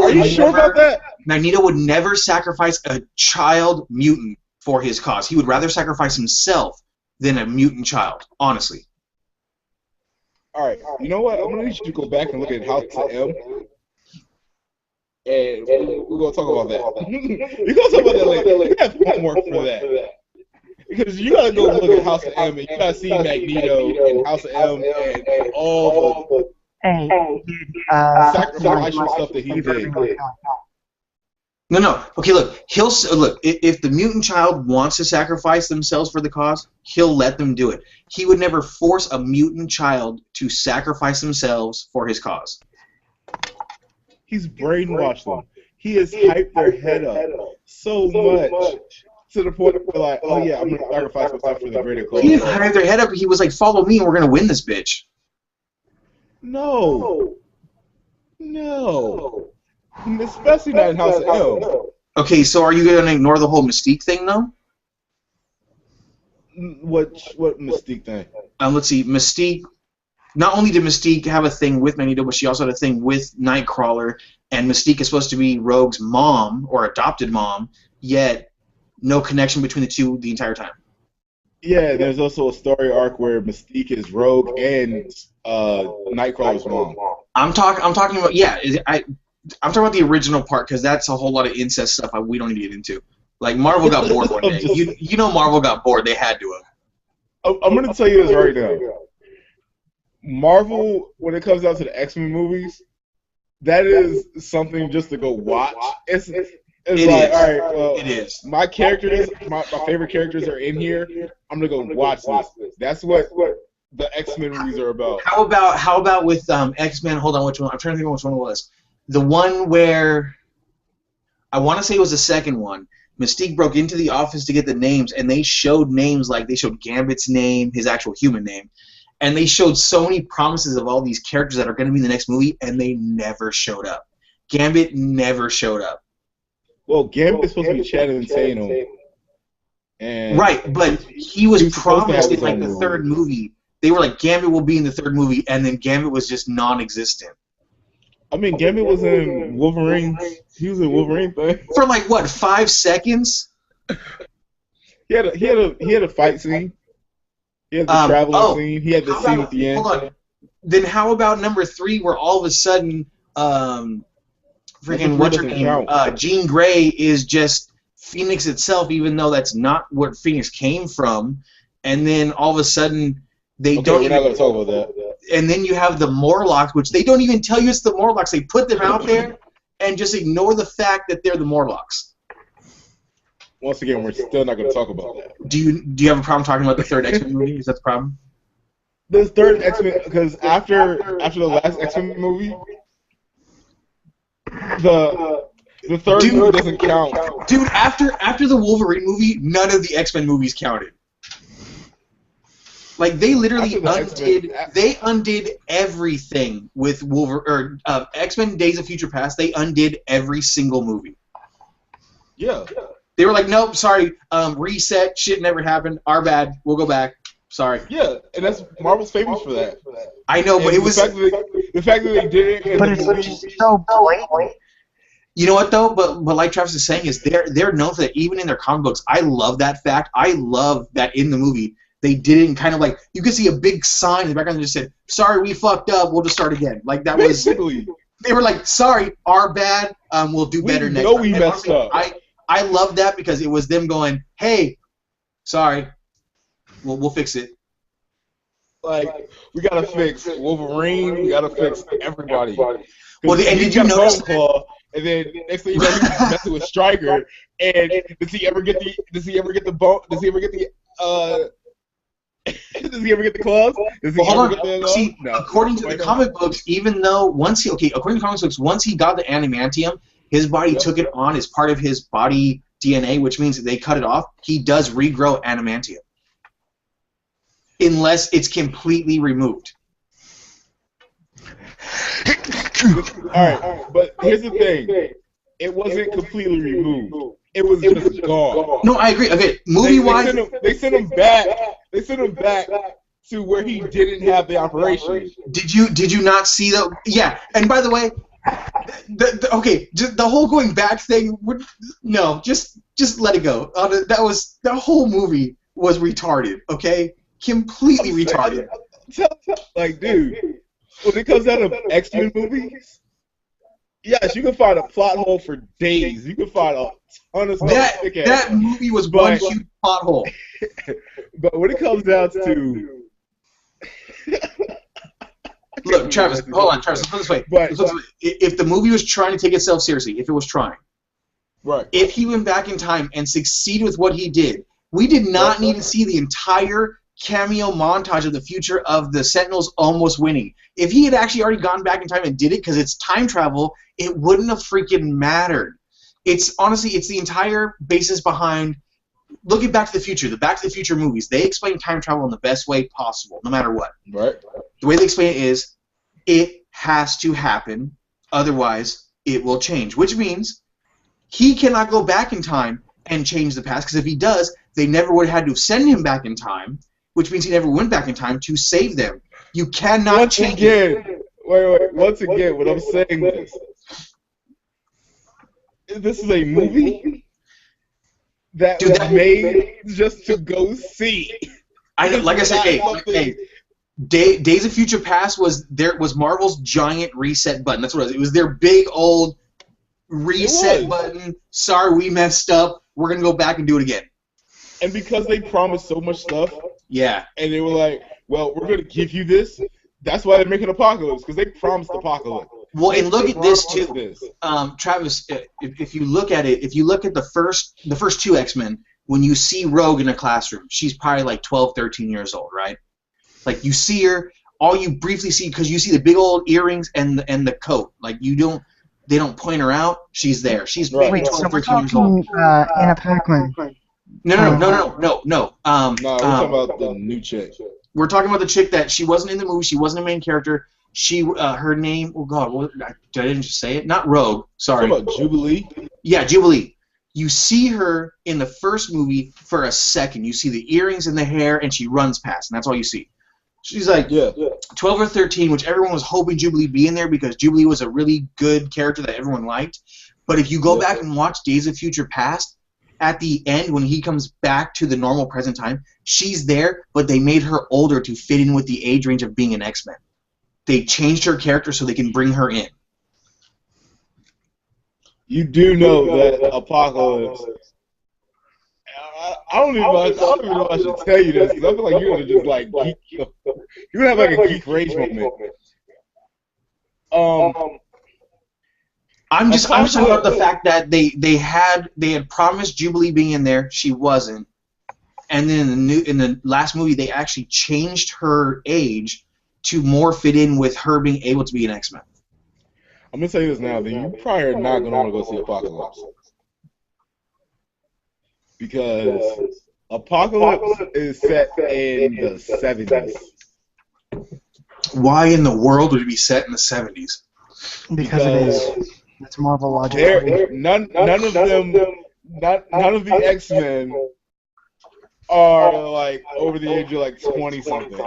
would never sacrifice a child mutant for his cause. He would rather sacrifice himself than a mutant child, honestly. All right, you know what? I'm going to need you to go back and look at House of M. And we're going to talk about that. We're going to talk about that later. We have homework for that. Because you got to go look at House of M, and you got to see Magneto and House of M and all the sacrificial stuff that he did. No. Okay, look. If the mutant child wants to sacrifice themselves for the cause, he'll let them do it. He would never force a mutant child to sacrifice themselves for his cause. He's brainwashed them. He has hyped their head up so much to the point where, like, oh yeah, I'm going to sacrifice myself for the greater cause. He didn't hype their head up. He was like, follow me and we're going to win this bitch. No. Especially not in House of M. Okay, so are you going to ignore the whole Mystique thing, though? What Mystique thing? Let's see. Mystique. Not only did Mystique have a thing with Magneto, but she also had a thing with Nightcrawler, and Mystique is supposed to be Rogue's mom, or adopted mom, yet no connection between the two the entire time. Yeah, there's also a story arc where Mystique is Rogue and Nightcrawler's mom. I'm talking about, I'm talking about the original part, because that's a whole lot of incest stuff we don't need to get into. Like, Marvel got bored one day. You know Marvel got bored. They had to have. I'm going to tell you this right now. Marvel, when it comes down to the X-Men movies, that is something just to go watch. It's like, all right, well, it is. My characters, my favorite characters are in here. I'm going to go watch this. That's what the X-Men movies are about. How about with X-Men? Hold on, which one? I'm trying to think of which one it was. The one where, I want to say it was the second one. Mystique broke into the office to get the names, and they showed names, like they showed Gambit's name, his actual human name. And they showed so many promises of all these characters that are going to be in the next movie, and they never showed up. Gambit never showed up. Well, Gambit's supposed to be Channing Tatum. And right, but he was promised in like the third movie. They were like, Gambit will be in the third movie, and then Gambit was just non-existent. I mean, Gambit was in Wolverine. He was in Wolverine thing. For like, what, 5 seconds? He had a fight scene. He had the traveling scene. He had the scene at the end. Hold on. Then how about number 3, where all of a sudden, freaking what's her name? Jean Grey is just Phoenix itself, even though that's not what Phoenix came from. And then all of a sudden, they don't. We're not going to talk about that. And then you have the Morlocks, which they don't even tell you it's the Morlocks. They put them out there and just ignore the fact that they're the Morlocks. Once again, we're still not going to talk about that. Do you have a problem talking about the third X-Men movie? Is that the problem? The third X-Men, because after the last X-Men movie, the third movie doesn't count. Dude, after the Wolverine movie, none of the X-Men movies counted. Like, they literally undid everything with Wolverine, or X-Men Days of Future Past. They undid every single movie. Yeah. They were like, nope, sorry, reset, shit never happened, our bad, we'll go back. Sorry. Yeah, and that's Marvel's famous for that. I know, but And it was the fact that they did it in But the it's movie. just so blatant. You know what though? But like Travis is saying is they're known for that even in their comic books. I love that fact. I love that in the movie they didn't kind of like you could see a big sign in the background that just said, "Sorry, we fucked up. We'll just start again." Like that was Basically, they were like, "Sorry, our bad. We'll do better next know time." we And messed honestly, up. I love that because it was them going, "Hey, sorry, we'll fix it." like we gotta fix Wolverine. We gotta fix everybody. Well, and He did you got a notice? bone claw, and then next thing you know, he's messing with Stryker. And does he ever get the? Does he ever get the bone? Does he ever get the? Does he ever get the claws? Does he Well, hold ever on. get the? See, No. according to the comic books, even though according to comic books, once he got the adamantium, his body took it on as part of his body DNA, which means that they cut it off. He does regrow adamantium, unless it's completely removed. Alright, but here's the thing. It wasn't completely removed. It was just gone. No, I agree. Okay, movie-wise, They sent him back. They sent him back to where he didn't have the operation. did you not see the? Yeah, and by the way, okay, just the whole going back thing. No, just let it go. The whole movie was retarded. Okay, completely retarded. Like, dude, when it comes down to X-Men movies, yes, you can find a plot hole for days. You can find a ton of stuff. That movie was one huge plot hole. But when it comes down to Look, Travis, hold on, Travis. Let's put it this way. If the movie was trying to take itself seriously, if it was trying, right, if he went back in time and succeeded with what he did, we did not need to see the entire cameo montage of the future of the Sentinels almost winning. If he had actually already gone back in time and did it, because it's time travel, it wouldn't have freaking mattered. It's honestly, it's the entire basis behind looking Back to the Future. The Back to the Future movies, they explain time travel in the best way possible, no matter what. Right. The way they explain it is, it has to happen, otherwise it will change. Which means he cannot go back in time and change the past, because if he does, they never would have had to send him back in time, which means he never went back in time to save them. You cannot change it. Once again, what I'm saying is, this is a movie that was made just to go see. I know, like I said, hey, Days of Future Past was Marvel's giant reset button. That's what it was. It was their big old reset button. Sorry, we messed up. We're gonna go back and do it again. And because they promised so much stuff, yeah, and they were like, "Well, we're gonna give you this." That's why they're making Apocalypse, because they promised Apocalypse. Well, and look at this too, Travis. If you look at it, if you look at the first two X-Men, when you see Rogue in a classroom, she's probably like 12, 13 years old, right? Like you see her, all you briefly see, because you see the big old earrings and the coat. Like they don't point her out. She's there. She's maybe 12, 13 years old. Anna Paquin. No. No, we're talking about the new chick. We're talking about the chick that she wasn't in the movie. She wasn't a main character. She, her name. Oh God, did I didn't just say it? Not Rogue. Sorry. You're talking about Jubilee. Yeah, Jubilee. You see her in the first movie for a second. You see the earrings and the hair, and she runs past, and that's all you see. She's like 12 or 13, which everyone was hoping Jubilee be in there because Jubilee was a really good character that everyone liked. But if you go back and watch Days of Future Past, at the end when he comes back to the normal present time, she's there, but they made her older to fit in with the age range of being an X-Men. They changed her character so they can bring her in. You do know that Apocalypse. I don't even know if I should tell you this, because I feel like you're gonna just like geek. You're gonna have like a geek rage moment. I'm just talking about the fact that they had promised Jubilee being in there. She wasn't, and then in the last movie they actually changed her age to more fit in with her being able to be an X-Men. I'm gonna tell you this now, that you probably are not gonna want to go see Apocalypse, because Apocalypse is set in the 70s. Why in the world would it be set in the 70s? Because it is. It's Marvel logic. None of them none of the X-Men are like over the age of like 20 something.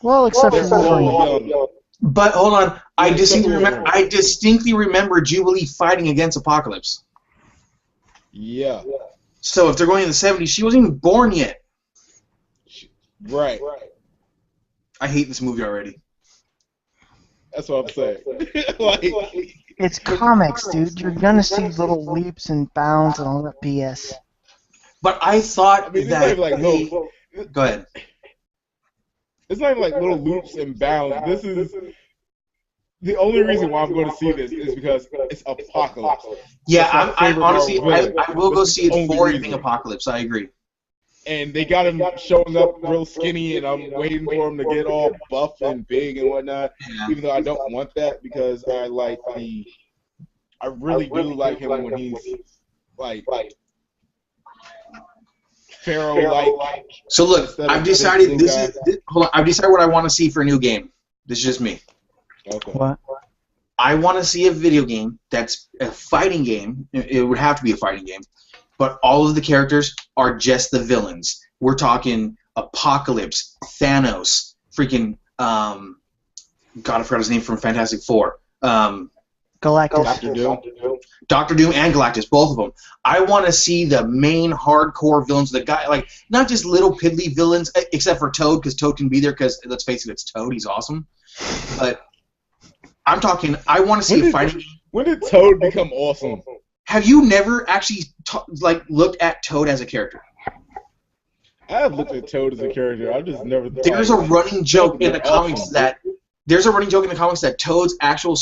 Well, except They're for Wolverine. all young. But hold on, I Yeah, distinctly remember Jubilee fighting against Apocalypse. Yeah. So if they're going in the 70s, she wasn't even born yet. Right. I hate this movie already. That's what I'm saying. Like, It's comics, dude. You're gonna see little leaps and bounds and all that BS. But I thought it's not that even like go ahead. It's not even like little loops and bounds. This is the only reason why I'm going to see this is because it's Apocalypse. Yeah, I honestly, I will go see it for it being Apocalypse. I agree. And they got him showing up real skinny, and I'm waiting for him to get all buff and big and whatnot. Yeah. Even though I don't want that because I really do like him when he's like Pharaoh-like. So look, I've decided I've decided what I want to see for a new game. This is just me. Okay. What? I want to see a video game that's a fighting game. It would have to be a fighting game, but all of the characters are just the villains. We're talking Apocalypse, Thanos, freaking God, I forgot his name from Fantastic Four. Galactus. Dr. Doom and Galactus, both of them. I want to see the main hardcore villains, the guy, like, not just little piddly villains, except for Toad, because Toad can be there, because, let's face it, it's Toad, he's awesome. But I'm talking, I want to see a fighting game. When did Toad become awesome? Have you never actually, looked at Toad as a character? I have looked at Toad as a character, I've just never thought. There's a running joke in the comics that Toad's actual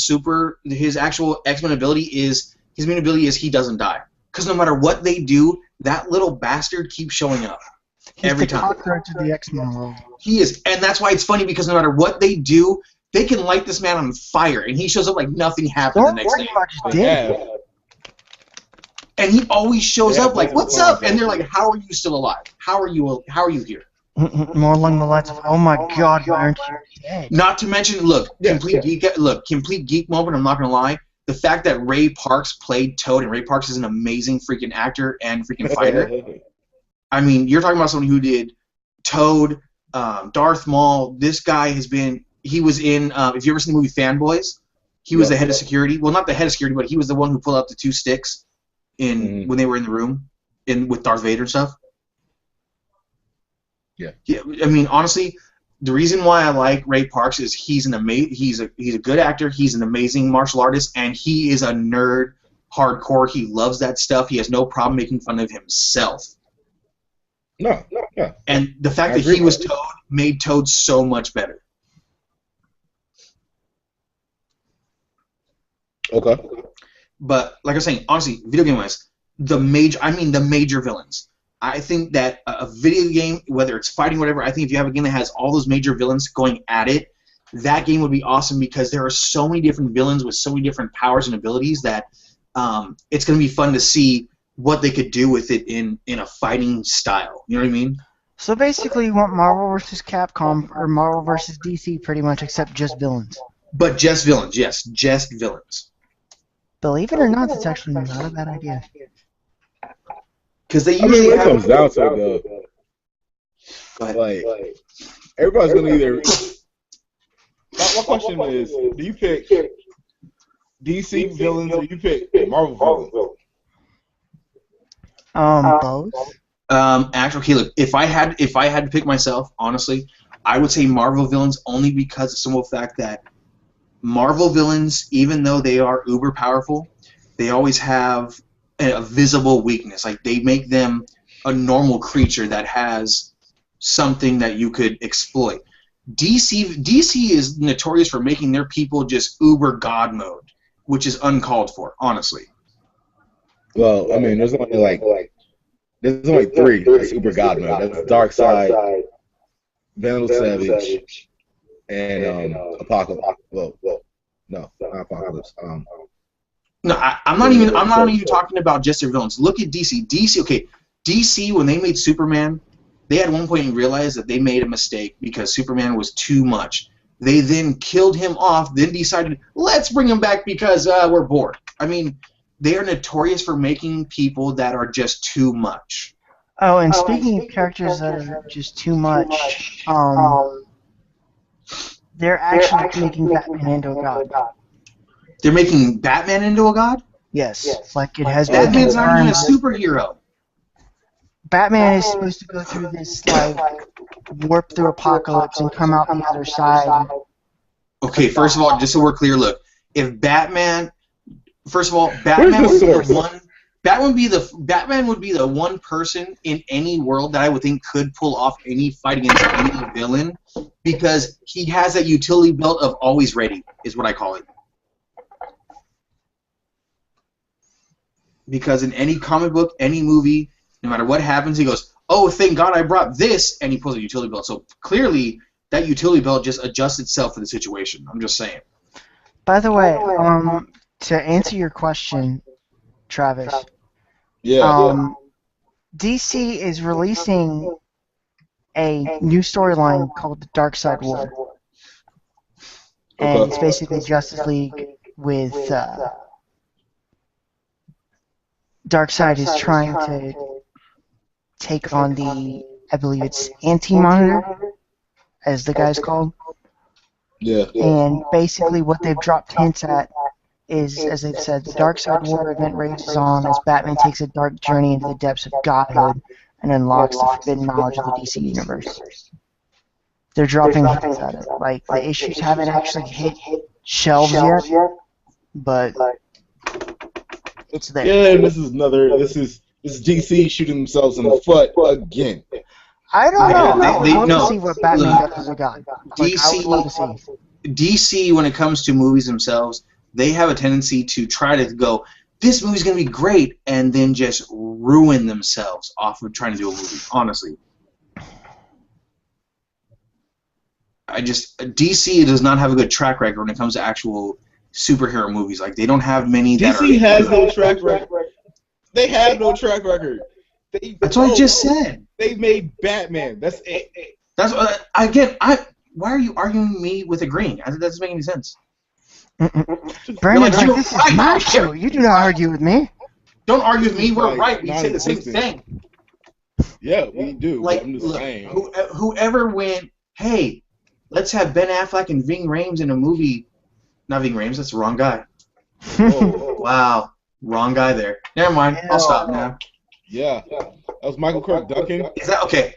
his actual X-Men ability is, his main ability is he doesn't die. Because no matter what they do, that little bastard keeps showing up. Every time. He's the cockroach of the X-Men world. He is, and that's why it's funny, because no matter what they do, they can light this man on fire, and he shows up like nothing happened the next day. And he always shows up like, "What's up?" And they're like, "How are you still alive? How are you here?" More along the lines of, "Oh my God, why aren't you dead?" Not to mention, complete geek moment. I'm not gonna lie. The fact that Ray Parks played Toad, and Ray Parks is an amazing freaking actor and freaking fighter. I mean, you're talking about someone who did Toad, Darth Maul. This guy he was in, if you ever seen the movie Fanboys, he was the head of security. Well, not the head of security, but he was the one who pulled out the two sticks when they were in the room with Darth Vader and stuff. Yeah. I mean, honestly, the reason why I like Ray Parks is he's a good actor, he's an amazing martial artist, and he is a nerd hardcore. He loves that stuff. He has no problem making fun of himself. No. And the fact that he was Toad made Toad so much better. Okay. But like I was saying, honestly, video game wise, the major villains. I think that a video game, whether it's fighting or whatever, I think if you have a game that has all those major villains going at it, that game would be awesome, because there are so many different villains with so many different powers and abilities that it's going to be fun to see what they could do with it in a fighting style. You know what I mean? So basically, you want Marvel vs. Capcom or Marvel vs. DC, pretty much, except just villains. But just villains, yes, just villains. Believe it or not, that's actually not a bad idea. Because they usually when it comes down to it, though, go ahead. Like, everybody's gonna either. My question is, do you pick DC villains or you pick Marvel villains? Both. Actually, okay, look, if I had to pick myself, honestly, I would say Marvel villains, only because of the simple fact that Marvel villains, even though they are uber powerful, they always have a visible weakness. Like, they make them a normal creature that has something that you could exploit. DC is notorious for making their people just uber god mode, which is uncalled for, honestly. Well, I mean, there's only three that's uber god mode. That's Darkseid, Venom Savage, and Apocalypse. Well, no, not Apocalypse. No, I'm not even talking about just their villains. Look at DC. DC, when they made Superman, they at one point realized that they made a mistake because Superman was too much. They then killed him off, then decided, let's bring him back because we're bored. I mean, they are notorious for making people that are just too much. Oh, and speaking of characters that are just too much, they're actually making Batman into a god. They're making Batman into a god? Yes, like it has been Batman's not even a confirmed. superhero. Batman is supposed to go through this like warp through apocalypse and come out the other side. Okay, first of all, just so we're clear, look, if Batman, first of all, Batman would be the one. Batman would be the one person in any world that I would think could pull off any fight against any villain, because he has that utility belt of always ready, is what I call it. Because in any comic book, any movie, no matter what happens, he goes, "Oh, thank God I brought this," and he pulls a utility belt. So clearly, that utility belt just adjusts itself for the situation. I'm just saying. By the way, to answer your question, Travis, DC is releasing a new storyline called the Dark Side War, and it's basically Justice League with Darkseid is trying to take on the, I believe it's Anti-Monitor, as the guy's called. Yeah. And basically what they've dropped hints at is, as they've said, the Darkseid War event rages on as Batman takes a dark journey into the depths of godhood and unlocks the forbidden knowledge of the DC universe. They're dropping hints at it. Like, the issues haven't actually hit shelves yet, but it's there. Yeah, and this is DC shooting themselves in the foot again. I don't know. I They- would love no. to see what Batman does as a god. Like, I would love to see. DC, when it comes to movies themselves, they have a tendency to try to go, this movie's going to be great, and then just ruin themselves off of trying to do a movie, honestly. DC does not have a good track record when it comes to actual superhero movies. Like, they don't have many that DC are... has no track record. They have no track record. That's what I just said. They made Batman. That's it. That's why are you arguing me with agreeing? That doesn't make any sense. Brandon, You're like, this is right. my show. You do not argue with me. Don't argue with me. We're Like, right. We say the same non-existent. thing. Yeah, we do. Like, I'm just look, saying. whoever went, hey, let's have Ben Affleck and Ving Rhames in a movie. Not Ving Rhames. That's the wrong guy. Oh, Wow, wrong guy there. Never mind. I'll stop now. yeah. That was Michael Clark Duncan. Is that okay?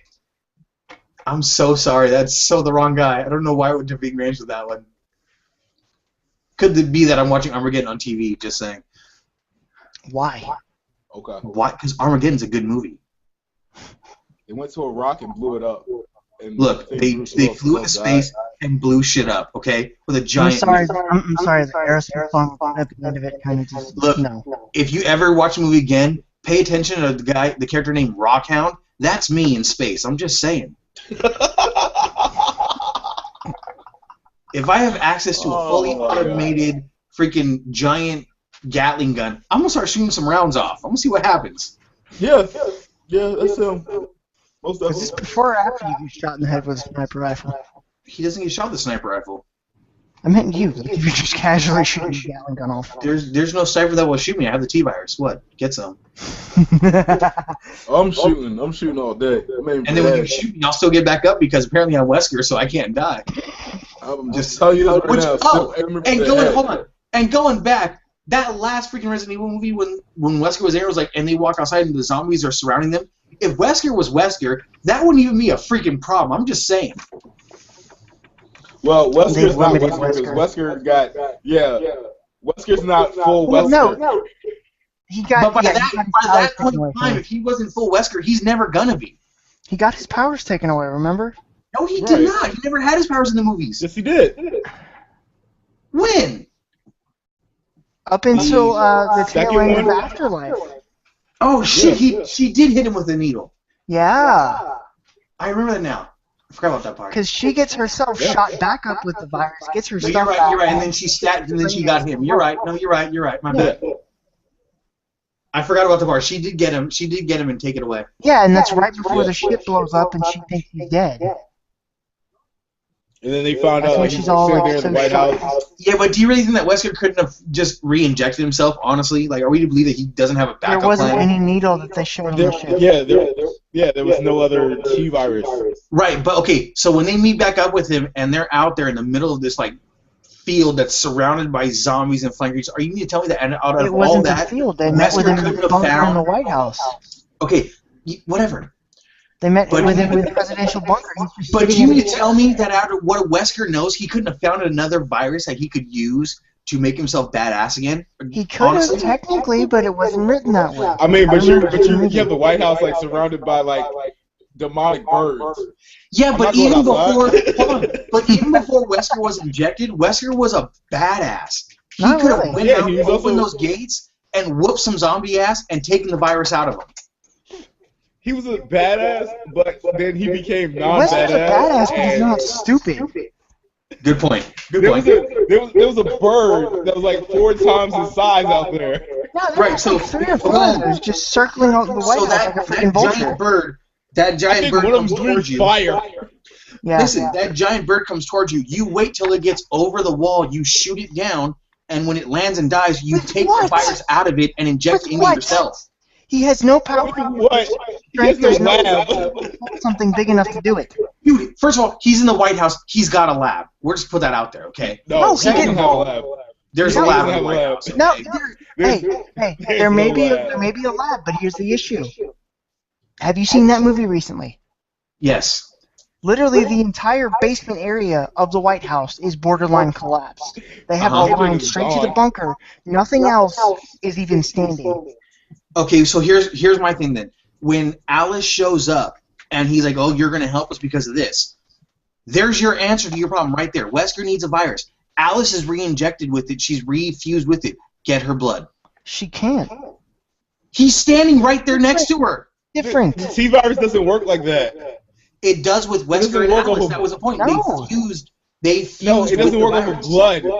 I'm so sorry. That's so the wrong guy. I don't know why I went to Ving Rhames with that one. Could it be that I'm watching Armageddon on TV? Just saying. Why? Okay. Why? Because Armageddon's a good movie. They went to a rock and blew it up. And Look, they flew into space and blew shit up. Okay, with a I'm giant. sorry. I'm sorry. The Aerosmith song at the end of it kind of just Look, no. If you ever watch a movie again, pay attention to the character named Rockhound. That's me in space. I'm just saying. If I have access to a fully automated freaking giant Gatling gun, I'm gonna start shooting some rounds off. I'm gonna see what happens. Yeah, that's him. Most Is this definitely. before or after you get shot in the head with a sniper rifle? He doesn't get shot with a sniper rifle. I meant you. Like, if you're just casually shooting a Gatling gun off. There's no sniper that will shoot me. I have the T-virus. What? Get some. I'm shooting all day. And then when you shoot me, I'll still get back up because apparently I'm Wesker, so I can't die. I'm just telling you right now. Hold on. And going back, that last freaking Resident Evil movie when Wesker was there, it was like, and they walk outside and the zombies are surrounding them. If Wesker was Wesker, that wouldn't even be a freaking problem. I'm just saying. Well, Wesker's not limited Wesker because Wesker. Wesker got Wesker's not full Well, Wesker. no. He got, But by yeah, he got his that powers point taken away in from time, him. if he wasn't full Wesker, he's never gonna be. He got his powers taken away, remember? No, he Right. did not. He never had his powers in the movies. Yes, he did. When? Up until the Second tail end of one? Afterlife. Oh shit! She did hit him with a needle. Yeah. I remember that now. I forgot about that part. Because she gets herself shot back up with the virus, gets her No, stuff you're right. back. You're right. And then she stacked, and then she got him. You're right. No, you're right. You're right. My bad. I forgot about the part. She did get him. She did get him and take it away. Yeah, and that's right before the ship blows up and she thinks he's dead. And then they found That's out when like he she's was all sitting like there in so the White shocked. House. Yeah, but do you really think that Wesker couldn't have just re-injected himself? Honestly, like, are we to believe that he doesn't have a There backup wasn't plan? any needle that they showed on There, the ship. there was no other T virus. Right, but okay, so when they meet back up with him and they're out there in the middle of this like field that's surrounded by zombies and flying creatures, are you going to tell me that out of It all wasn't the that, field. They met with Wesker him in couldn't the have bunker in found? the White House. Okay, whatever. They met But- with him in the presidential bunker. But do you mean to tell me that out of what Wesker knows, he couldn't have found another virus that he could use to make himself badass again? He could have technically, but it wasn't written that way. I mean, but remember the you movie. have the White House like surrounded by like demonic birds. Yeah, I'm but not going even before, outside. hold on, but even before Wesker was injected, Wesker was a badass. He Not could have really. went Yeah, out, he was opened also- those gates, and whooped some zombie ass and taken the virus out of him. He was a badass, but then he became Wesker's non-badass. a badass, but he's and not stupid. Good point. Good There point. was a bird that was like 4 times his size out there. Yeah, there Right, was so- like 3 or 4 hold on. of those just circling over the White So House like a freaking that vulture. giant bird, that I giant think bird one of comes them's doing towards you. fire. Yeah. Listen, that giant bird comes towards you. You wait till it gets over the wall. You shoot it down, and when it lands and dies, you With take what? the virus out of it and inject With it into what? yourself. He has no power. What? He has no There's no lab. something big enough to do it. Dude, first of all, he's in the White House. He's got a lab. We're just put that out there, okay? No, he he doesn't didn't. have a lab. There's No, a he lab doesn't in the have a White lab. House. No, okay? hey, There's there may no be lab. a lab, but here's the issue. Have you seen that movie recently? Yes. Literally, the entire basement area of the White House is borderline collapsed. They have Uh-huh. a line straight to the bunker. Nothing else is even standing. Okay, so here's my thing then. When Alice shows up and he's like, "Oh, you're going to help us because of this," there's your answer to your problem right there. Wesker needs a virus. Alice is re-injected with it. She's refused with it. Get her blood. She can't. He's standing right there next to her. Different. The T virus doesn't work like that. It does with doesn't Wesker and work Alice. off That was the point. No. They fused No, it with doesn't the work off of virus. blood. It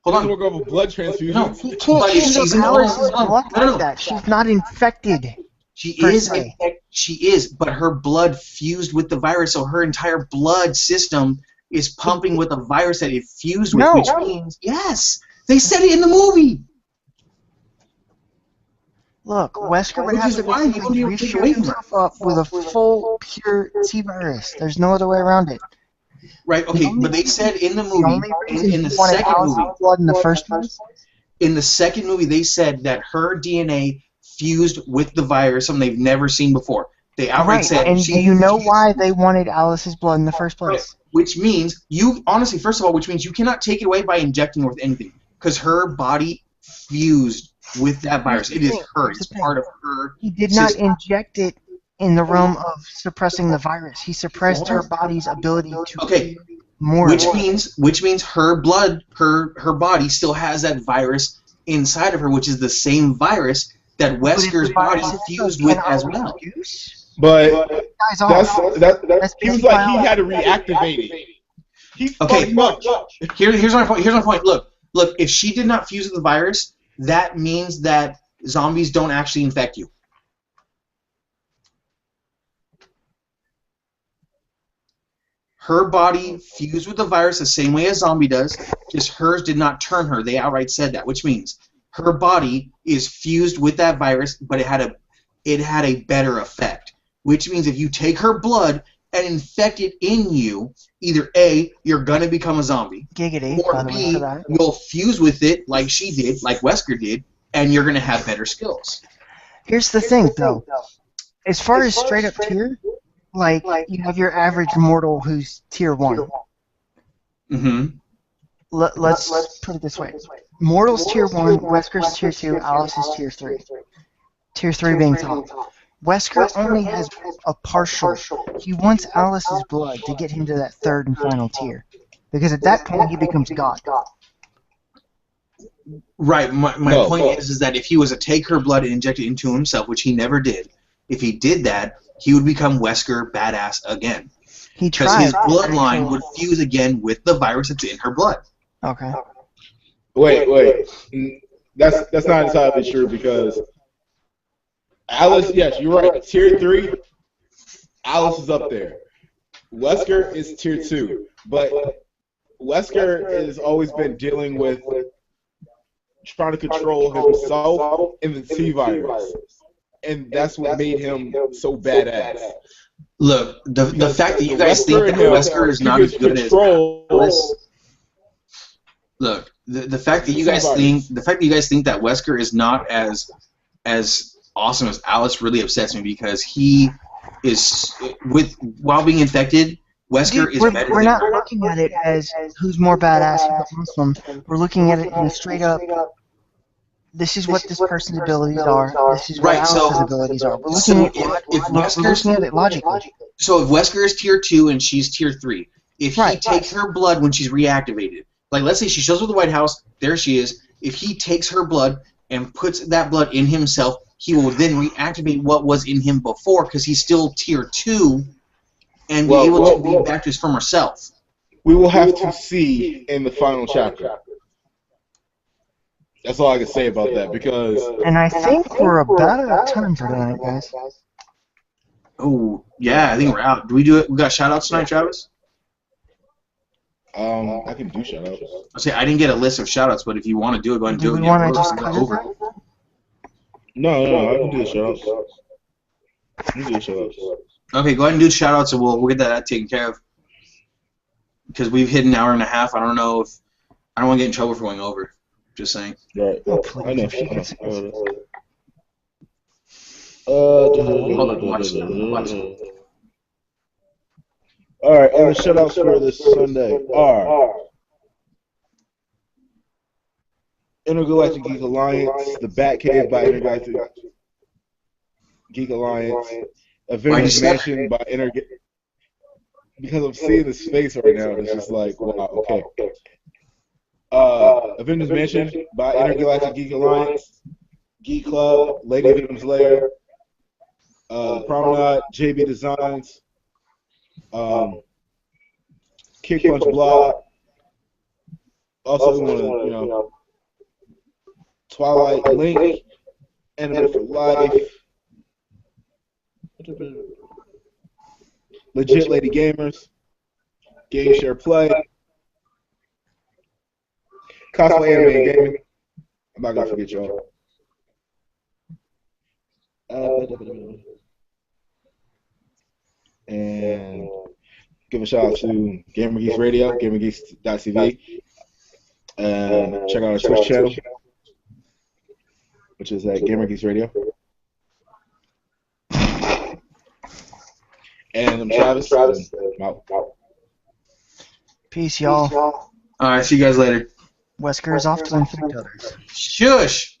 Hold doesn't on. work off of blood transfusion. No. He can't But if use she's in the Alice's blood, blood no, no. like that. She's not infected. She per is, se. she is, but her blood fused with the virus, so her entire blood system is pumping with a virus that it fused with, No. which means, yes, they said it in the movie. Look, Wesker would Which have is to why you basically don't take reshoot away from himself up with a full, pure T-virus. There's no other way around it. Right, okay, but they said in the The movie, only reason in the he wanted second Alice's movie, blood in the first place. in the second movie, they said that her DNA fused with the virus, something they've never seen before. They outright Right, said, and she do you know fused- why they wanted Alice's blood in the first place? Which means honestly, first of all, which means you cannot take it away by injecting her with anything, because her body fused with that virus. It is her. It's part of her. He did not system. inject it in the realm of suppressing the virus. He suppressed her body's ability to Okay, more. which means her blood, her body still has that virus inside of her, which is the same virus that But if the Wesker's body virus itself fused with cannot as well. But reproduce, that's guy's off. he was like he had to reactivate it. He Okay. fucked much. Here's my point. Here's my point. Look. If she did not fuse with the virus, that means that zombies don't actually infect you. Her body fused with the virus the same way a zombie does, just hers did not turn her. They outright said that, which means her body is fused with that virus, but it had a better effect. Which means if you take her blood and infect it in you, either A, you're gonna become a zombie, Giggity, or by the way, B, for that. you'll fuse with it like she did, like Wesker did, and you're gonna have better skills. Here's the thing, though. As far as straight up tier, like, you have your average mortal who's tier 1. Mm-hmm. Let's put it this way. Mortal's tier 1, Wesker's tier 2, Alice is tier 3. Tier 3 being top. Wesker only has a partial. He wants Alice's blood to get him to that third and final tier. Because at that point, he becomes God. Right. My No, point well- is that if he was to take her blood and inject it into himself, which he never did, if he did that, he would become Wesker badass again. He Because tried. his bloodline would fuse again with the virus that's in her blood. Okay. Wait. That's not entirely true because Alice, yes, you're right. Tier 3, Alice is up there. Wesker is tier 2. But Wesker has always been dealing with trying to control himself and the T virus, and that's what made him so badass. Look, the fact that you guys think that Wesker is not as good as Alice. Look, the fact that you guys think that Wesker is not as awesome as Alice really upsets me, because he is while being infected, Wesker is better. We're not looking at it as who's more badass or Muslim. We're looking at it in a straight up. This is what this person's abilities are. This is what Alice's abilities are. We're looking at it logically. So if Wesker is tier 2 and she's tier 3, if he takes her blood when she's reactivated, like let's say she shows up at the White House, there she is. If he takes her blood and puts that blood in himself, he will then reactivate what was in him before, because he's still tier 2 and be able to be back to his former self. We will have to see in the final chapter. That's all I can say about that, because... And I think we're about out of time for tonight, guys. Oh, yeah, I think we're out. Do we do it? We got shout-outs tonight, Travis? I can do shout-outs. I didn't get a list of shout-outs, but if you want to do it, go ahead and do it. Do we want to just cut over? No, I can do the shout-outs. You do the shout-outs. Okay, go ahead and do the shout-outs, and we'll get that taken care of. Because we've hit an hour and a half. I don't want to get in trouble for going over. Just saying. Right. Oh, please. I know. Watch. Alright, and the shoutouts for this Sunday are Intergalactic Geek Alliance, The Batcave by Intergalactic Geek Alliance, Avengers Mansion by because I'm seeing his face right now, and it's just like, wow, okay. Avengers Mansion by Intergalactic Geek Alliance, Geek Club, Lady Venom's Lair, Promenade, JB Designs, Kick Punch Blog. Also, Twilight Link, Anime for Life, Legit Lady Gamers, Game Share Play, Cosplay Anime and Gaming. I'm not gonna forget y'all. And give a shout out to Gamer Geeks Radio, GamerGeeks.tv, and check out our Twitch channel, which is at Gamer Geeks Radio. And I'm Travis. I'm out. Peace, y'all. All right, see you guys later. Wesker is off to infect others. Shush!